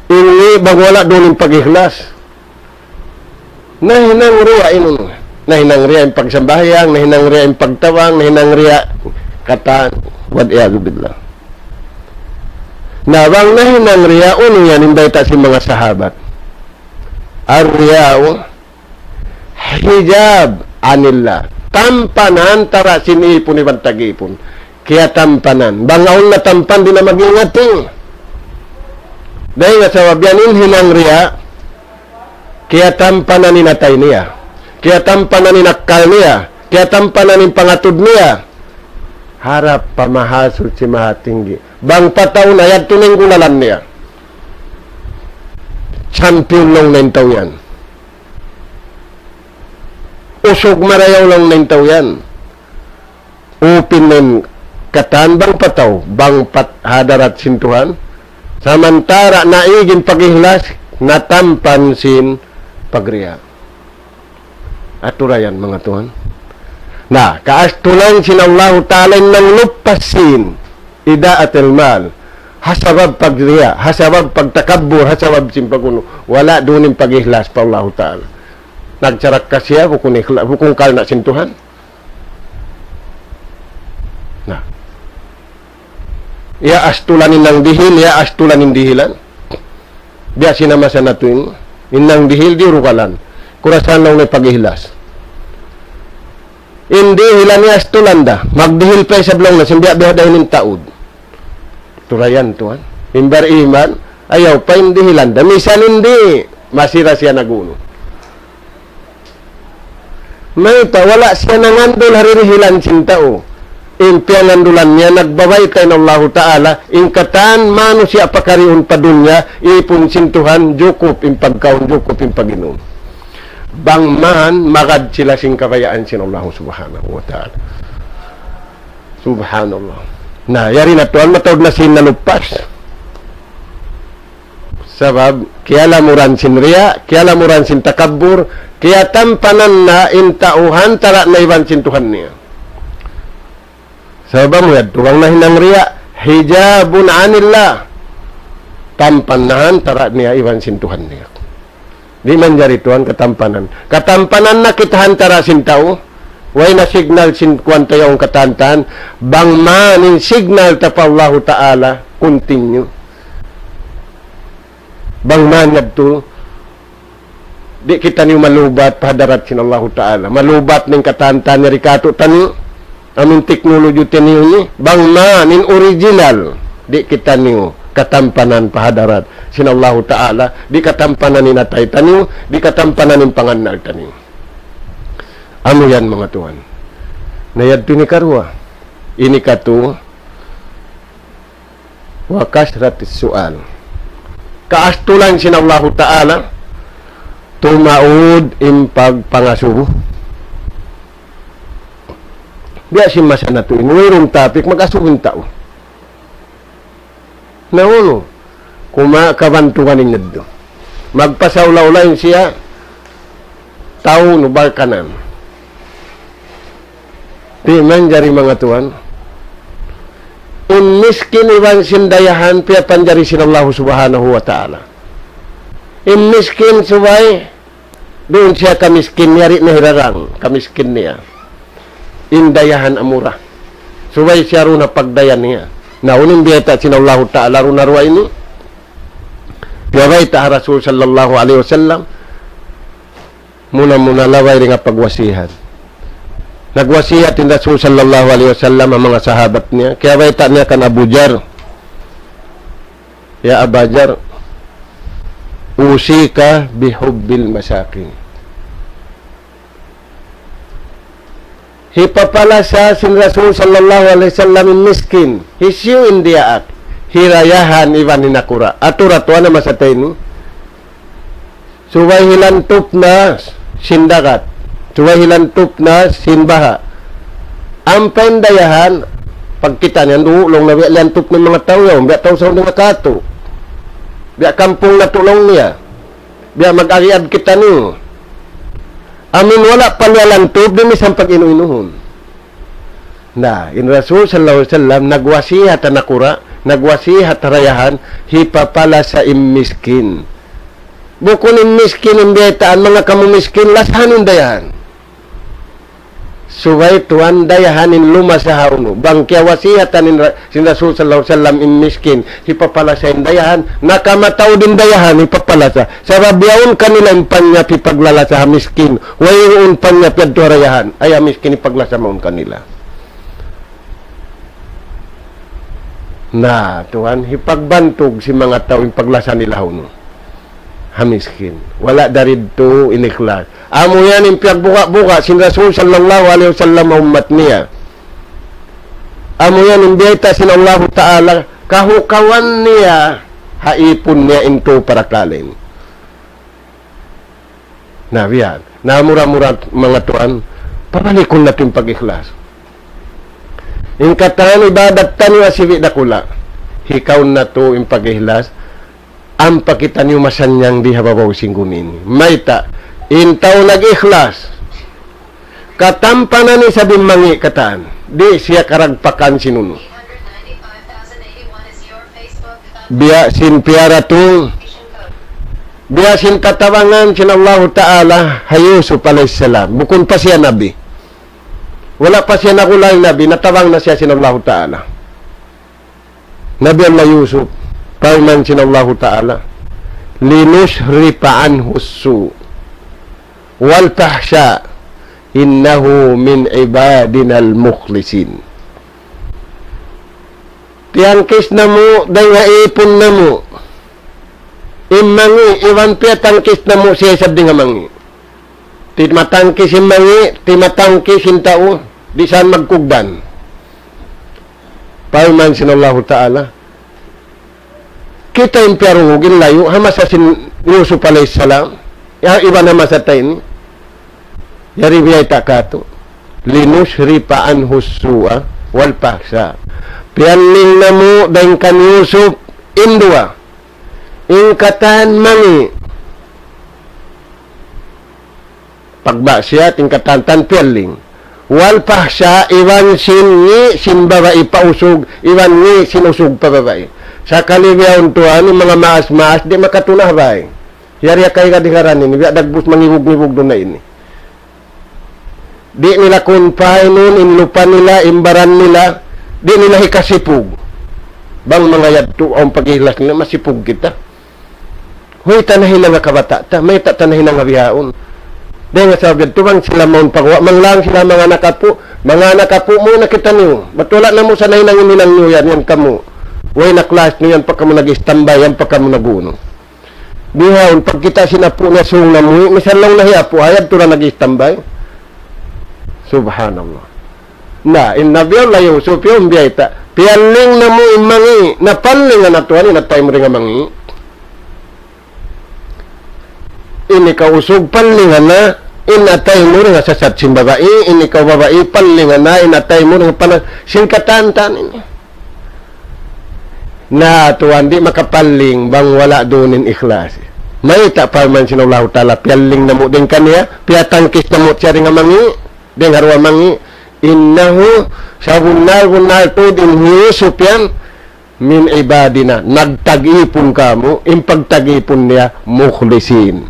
ingi bagwala doon yung pag-ihlas nahinang riya inun nahinang riya yung pagsambahyang nahinang riya yung pagtawang nahinang riya kataan wad-iyadu billah na bang nahinang riya uno yan hindi ta si mga sahabat ar-riya'u hijab anillah tampanan tara sinipon ibang tagipon kaya tampanan. Bangaon na tampan din na mag-ingating. Dahil nga sa wabyanin hinang riya, kaya tampanan ni natay niya. Kaya tampanan ni nakal niya. Kaya tampanan ni pangatod niya. harap pamahasol si mahatinggi. Bang pataw na yan, tuning gulalan niya. Champion lang na intaw yan. Usog marayaw lang na intaw yan. Upin ng katan, bang pataw, bang hadarat sintuhan. Samantara na igin pagihlas, natampan sin pagriya. Aturayan mga tuhan. Na, kaastulan sin Allah Ta'ala ng lupasin, ida atil mal, hasabab pagriya, hasabab pagtakabur, hasabab sin paguno. Wala dunin pagihlas pa Allah Ta'ala. Nagsarak kasya, hukung kal na sintuhan. Na, ia astulanin ng dihil, ia astulanin dihilan. Biya sinamasa natuin, inang dihil di rukalan. Kurasan lang may pagihlas. Hindi hilan niya astulanda. Magdihil pa sa blong na simbiya biya dahil ng taod. Turayan tuhan. Imbar iman, ayaw pa hindi hilanda. Misan hindi, masira siya naguno. May ito, wala siya nangandol harinihilan sintao. Impiang nandulan niya, nagbabay tayo ng Allah Ta'ala, ingkatan, mano siya pakariun pa dunya, ipon sintuhan, jukop, impagkaon, jukop, impaginom. Bang man, magad sila sing kabayaan sin Allah Subhanahu wa Ta'ala. Subhanallah. Na, yari na tuan, matawag na sin nalupas. Sabab, kaya lamuran sin riya, kaya lamuran sin takabur, kaya tampanan na intauhan, tara na iban sin Tuhan niya. Sabab mo yan, tuwang na hinang riya, hijabun anillah. Tampanahan, tara niya iban sin Tuhan niya. Di man jari tuan katampanan. Katampanan na kitahan tara sin tao. Way na signal sin kwanta yung katantan. Bang manin signal tapa Allah Ta'ala. Continue. Bang manad to. Di kita niyo malubat pahadarat sin Allah Ta'ala. Malubat ng katantan ni Rikato tani. Aming teknologi taniyo ni. Bang manin original. Di kita niyo katampanan pahadarat sin Allah Ta'ala, di katampanan ni natay taniyo, di katampanan ni panganal taniyo. Ano yan mga tuwan? Nayad ni karwa. Ini katu wakas ratis sual. Kaastulan sin Allah Ta'ala, tumaud impag pangasubo. Biya si masa na tuwin, mayroong topic, mag-asubong tao. Nauno, kumakabantungan ninyo doon. Magpasawlaw-lain siya, tao nubal kanan. Di man jari mga tuwan. Miskin iban sindayahan, piya panjari sin Allah Subhanahu wa Ta'ala. Miskin subay, doon siya kamiskin, yari na hirarang, kamiskin niya. Indayahan amura. Subay siya ro na pagdayan niya. Naunin biyata sin Allah Ta'ala runarwa ini. Yaway ta Rasul sallallahu alaihi wasallam. Muna laway rin nga pagwasihan. Nagwasihat din Rasul sallallahu alaihi wasallam ang mga sahabat niya. Kaya way ta niya kan Abu Jar. Ya Abajar, usika bihubbil masakin. Hipapala sa sin Rasul sallallahu alaihi wasallam miskin. Hisyu indiaat. Hirayahan iban hinakura. Aturatuan na masatay ni. Suway hilantop na sindakat. Suway hilantop na sinbaha. Ang pendayahan, pagkita niyan, duulong na biya lantop ng mga tao yun. Biya tao sa mga kato. Biya kampung na tulong niya. Biya mag-ariad kita niyo. Amin wala palyalantop, din isang pag-inu-inuhon. Na, in Rasul sallallahu alaihi wasallam, nagwasihat na nakura, nagwasihat rayahan, hipapala sa immiskin. Bukun immiskin, imbetaan, mga kamumiskin, lasanin dayahan. Suway tuan dayahanin luma sa hauno. Bangkya wasihatan sin Rasul sallallahu alaihi wasallam immiskin, hipapala sa dayahan, nakamataw din dayahan, hipapala sa. Sababiyaon kanila impanya pipaglalasa ha miskin, wayon panya piadto rayahan, ay miskin ipaglasa maun kanila. Na, tuan, hipagbantog si mga tao yung paglasa nila no. Hamiskin. Wala darito iniklas. Amo yan yung piyagbuka-buka. Sin Rasul sallallahu alaihi wasallam umat niya. amo yan imbita sin Allah Ta'ala kahukawan niya haipon niya into para kalin. Nabiyan, namura-mura mga tuan, pabalikon natin pag-ikhlas. Yung katahan ibadat niya siwi dakula, hikaw na to yung pag-ikhlas, ang pakita niyo masanyang di hababaw singgunin. Mayta, intaw nag-ikhlas, katampanan ni sa bimangi kataan, di siya karagpakan sinuno. Biya sin piara to, biya sin tatawangan sin Allah Ta'ala, Yusuf alayhis salam, bukun pa siya nabi. Wala pa siya nakulay nabi, natawang na siya sin Allah Ta'ala. Nabi Allah Yusuf, pauman sin Allah Ta'ala, linushripa anhu su wal fahsya innahu min ibadina al-mukhlisin. Tiangkis na mo, dahil nga ipon na mo. Imangi, iwan piya tangkis na mo siya sabdi nga mangi. Timatangkis imangi, timatangkis in tao, di saan magkugban. Pauman sinallahu ta'ala. Kita yung piyarugin layo, hamas sa sin Yusuf alayhis salam, iba na masatain, yari biyay takato, linushripa anhu su'a wal paksa. Piyaling na mo dahil kan Yusuf indua ingkatan mangi pagba siya tingkatan tan piyaling wal pahsa iwan singi sin babae pausog iwan ni sinusog pa babae sa kalibyaw tuan yung mga maas-maas di makatunah ba yari kay kadingaranin biya dagbus mangibog-ngibog doon na ini di nila kunpay nun inlupa nila imbaran nila di nila hikasipog bang mga yadto ang pag-ihlas nila masipog kita huy tanahin nga kabata ta may tanahin nga bihaon dahil nga sabi bang sila maun pagwa manglang sila mga nakapo mo na kita niyo batula na mo sanay nang iminang niyo yan kamo way na class niyo yan pa kamo nag-standby yan pa kamo naguno bihaon pag kita sinapo na sung na mo misan lang nahiya po hayad to na nag-standby subhanallah na innabiyaw la Yusuf yung biyayta piyaling na mo imangi napaling na natuan inatay mo rin nga mangi ini kausog palingan na inatay mo rin nga sasatsin babae ini ka babae palingan na inatay mo rin nga singkatan-tan ini na tuan di makapaling bang wala doon ikhlas may tapaman sinullahu ta'ala piyaling na mo din kaniya piyatangkis na mo siya rin nga mangi din harwa mangi innahu sa bunal to din Yusuf yan min ibadina nagtag-ipon kamo yung pagtag-ipon niya mukhlisin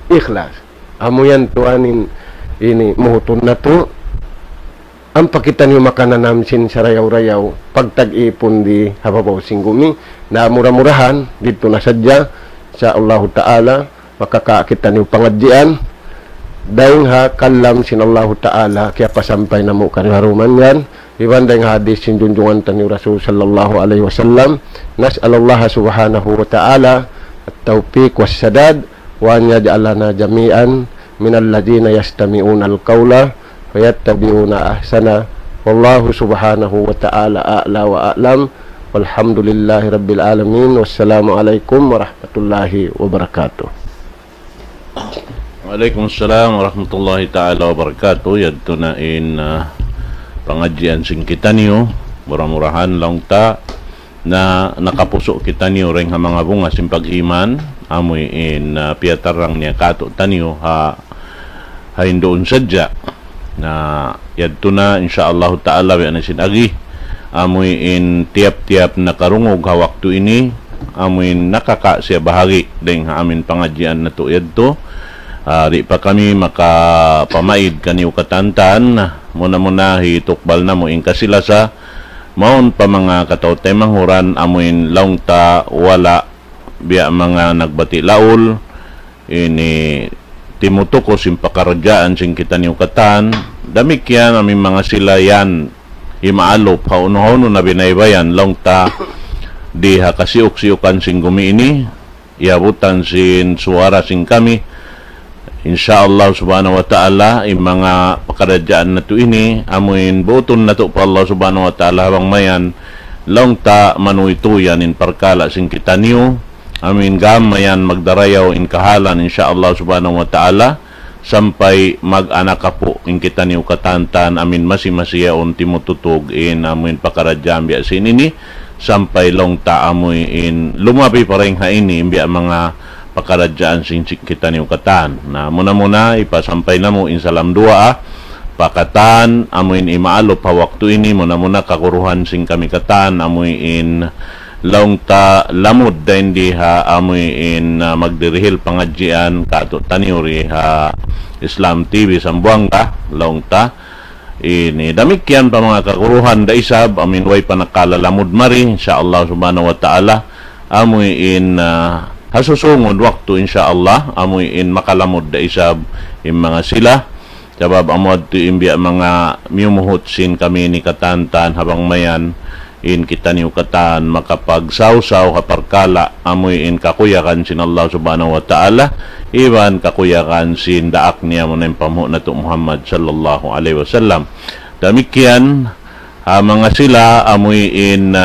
ikhlas amo yan tuanin ini muhutun na to ang pakita niyo makananamsin sa rayaw-rayaw pagtag-ipon di hababaw singgumi na mura-murahan dito na sadya sa Allah Ta'ala makakakita niyo pangadjian dahil ha kalam sinallahu ta'ala kaya pasampay na mo kaniharuman yan iwan dahil hadis sinjunjungan tani Rasul sallallahu alaihi wasallam nas'alallaha subhanahu wa ta'ala at-tawfiq was-sadad wa an yaj'alana jami'an minal ladina yastami'una al-qawla wa yattabi'una ahsana wallahu subhanahu wa ta'ala a'la wa a'lam walhamdulillahi rabbil alamin wassalamu alaikum warahmatullahi wabarakatuh. Waalaikumsalam warahmatullahi ta'ala wabarakatuh. Yadto na in pangadjian sing kita niyo murah-murahan lang ta na nakapuso kita niyo ring mga bunga sing pag-iman amoy in piatarang niya kato tanyo ha hindoon sadya na yadto na insyaallah ta'ala wa sinagi amoy in tiap-tiap nakarungog hawak to ini amoy nakaka siya bahagi ding amin pangadjian na to yadto. Di pa kami makapamaid kaniw katantan muna hitukbal na mo in kasila sa maun pa mga katawtay manghuran amuin laungta wala biya mga nagbati laul ini timutuko simpakaradyaan sing kita niyo katan damik yan aming mga sila yan imaalop hauno na binaybayan laungta di hakasiuk-siukan sing gumi ini iabutan sin suara sing kami insyaallah subhanahu wa ta'ala mga pakaradyaan na to ini amuin buton na to pa Allah subhanahu wa ta'ala habang mayan long ta manuituyan in parkala sing kita niyo amin gamayan magdarayaw in kahalan insyaallah subhanahu wa ta'ala sampai mag-anak po in kita niyo katantan amin masi-masiyaon timututog in amin pakaradyaan biya sin ini sampai long ta amoy in lumabi pa rin ha ini biya mga pakaradyaan sing kita niyo katan na muna ipasampay na mo in salam dua pakatan amoy in imaalo pa waktu ini muna kakuruhan sing kami katan amoy in long ta lamod da hindi ha amoy in magdirihil pangadjian kato taniuri ha Islam TV Sambuanga long ta ini damikyan pa mga kakuruhan da isab amin way pa nakalalamod mari insyaallah subhanahu wa ta'ala amoy in hasusungod waktu insyaallah amoy in makalamod da isab in mga sila sabab amod to imbiya mga miumuhot sin kami ni katantan habang mayan in kita niyo katan makapagsawsaw kaparkala amoy in kakuyakan sin Allah subhanahu wa ta'ala iban kakuyakan sin daak niya mo na pamu na to Muhammad sallallahu alaihi wasallam damikyan mga sila amoy in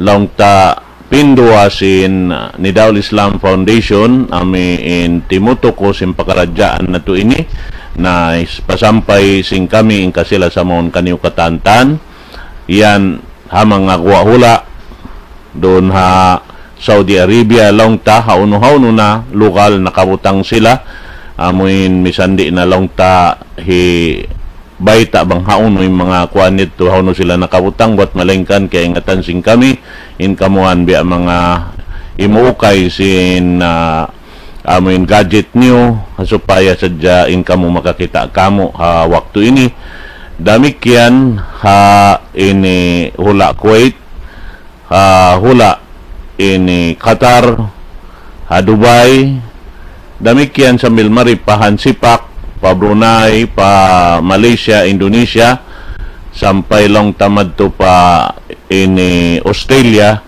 long ta pindua sin ni Daul Islam Foundation ami in timuto ko sin pakaradyaan na to ini na pasampay sing kami in kasila sa mon kaniyo katantan yan ha mga guwahula doon ha Saudi Arabia long ta hauno na lokal nakabutang sila amuin misandi na long ta hi baita bang hauno yung mga kuanit to hauno sila nakabutang buat malengkan kaya ingatan sing kami in kamuhan biya mga imuukay sin amuin gadget niyo supaya sadya in kamu makakita kamo ha waktu ini damikyan ha ini hula Kuwait hula ini Qatar ha Dubai damikyan sambil mari pahan sipak pa Brunei pa Malaysia Indonesia sampai long tamad to pa ini Australia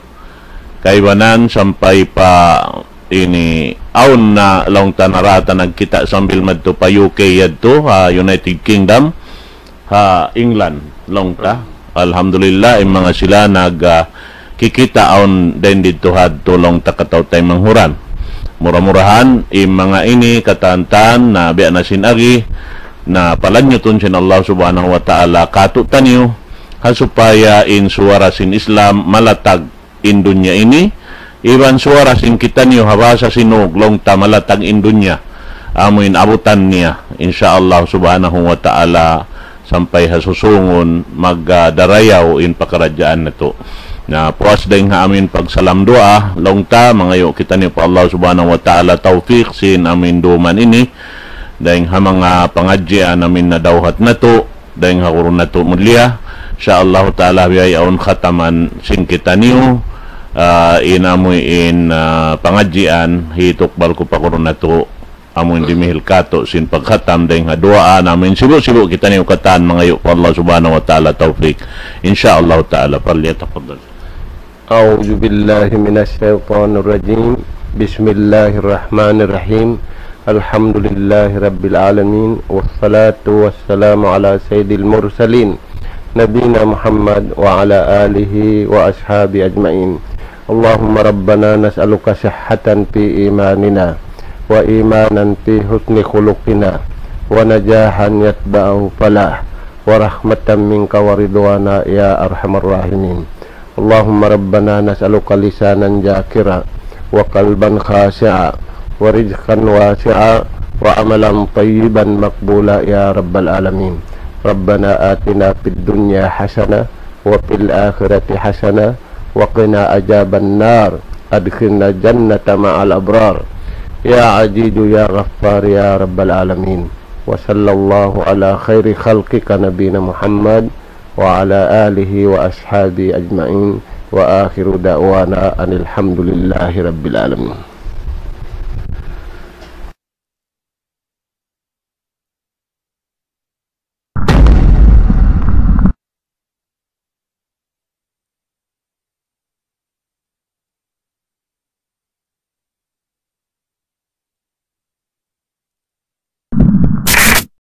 kaibanan sampai pa ini aun na long tanarata nagkita sambil madto pa UK yadto ha United Kingdom ha England long ta alhamdulillah yung mga sila kikita on din dito hadto long takataw tay manghuran mura-murahan yung mga ini katantan na biya na sinagi na palanyoton sin Allah subhanahu wa ta'ala katutan niyo hasupaya in suara sin Islam malatag in dunya ini iban suara sin kita niyo habasa sinog long ta malatag in dunya amuin abutan niya insyaallah subhanahu wa ta'ala sampai hasusungon magdarayaw in pakaradyaan na to na puas dahil nga amin pagsalam doa long ta mangayo kita ni pa Allah subhanahu wa ta'ala tawfiq sin amin duman ini dahil nga mga pangadjian amin na dawhat na to dahil nga kurun na to mulia insyaallah ta'ala biyayaon khataman sin kita niyo inamoy in pangadjian hitok balko pa kurun na to amun dimihil kato sin pagkhatam dahil nga doa namin sibo kita niyo katan mangayo pa Allah subhanahu wa ta'ala tawfiq insyaallah ta'ala falyatafaddal. A'udzu billahi minasyaitonir rajim. Bismillahirrahmanirrahim. Alhamdulillahi rabbil alamin wassalatu wassalamu ala sayyidil mursalin nabiyina Muhammad wa ala alihi wa ashabi ajmain. Allahumma rabbana nas'aluka sihhatan fi imanina wa imanan fi husni khuluqina wa najahan yatba'u falah wa rahmatan minka wa ridwana ya arhamar rahimin. Allahumma rabbana nas'aluka lisanan zakira wa qalban khashi'a wa rizqan wasi'a wa amalan tayyiban maqbula ya rabbal alamin. Rabbana atina fid dunya hasanah wa fil akhirati hasanah wa qina adzaban nar adkhilna jannata ma'al abrar. Ya Azizu ya Ghaffar ya Rabbal Alamin. Wa sallallahu ala khairi khalqika nabina Muhammad wa ala alihi wa ashabi ajma'in wa akhiru da'wana anil hamdulillahi rabbil alamin.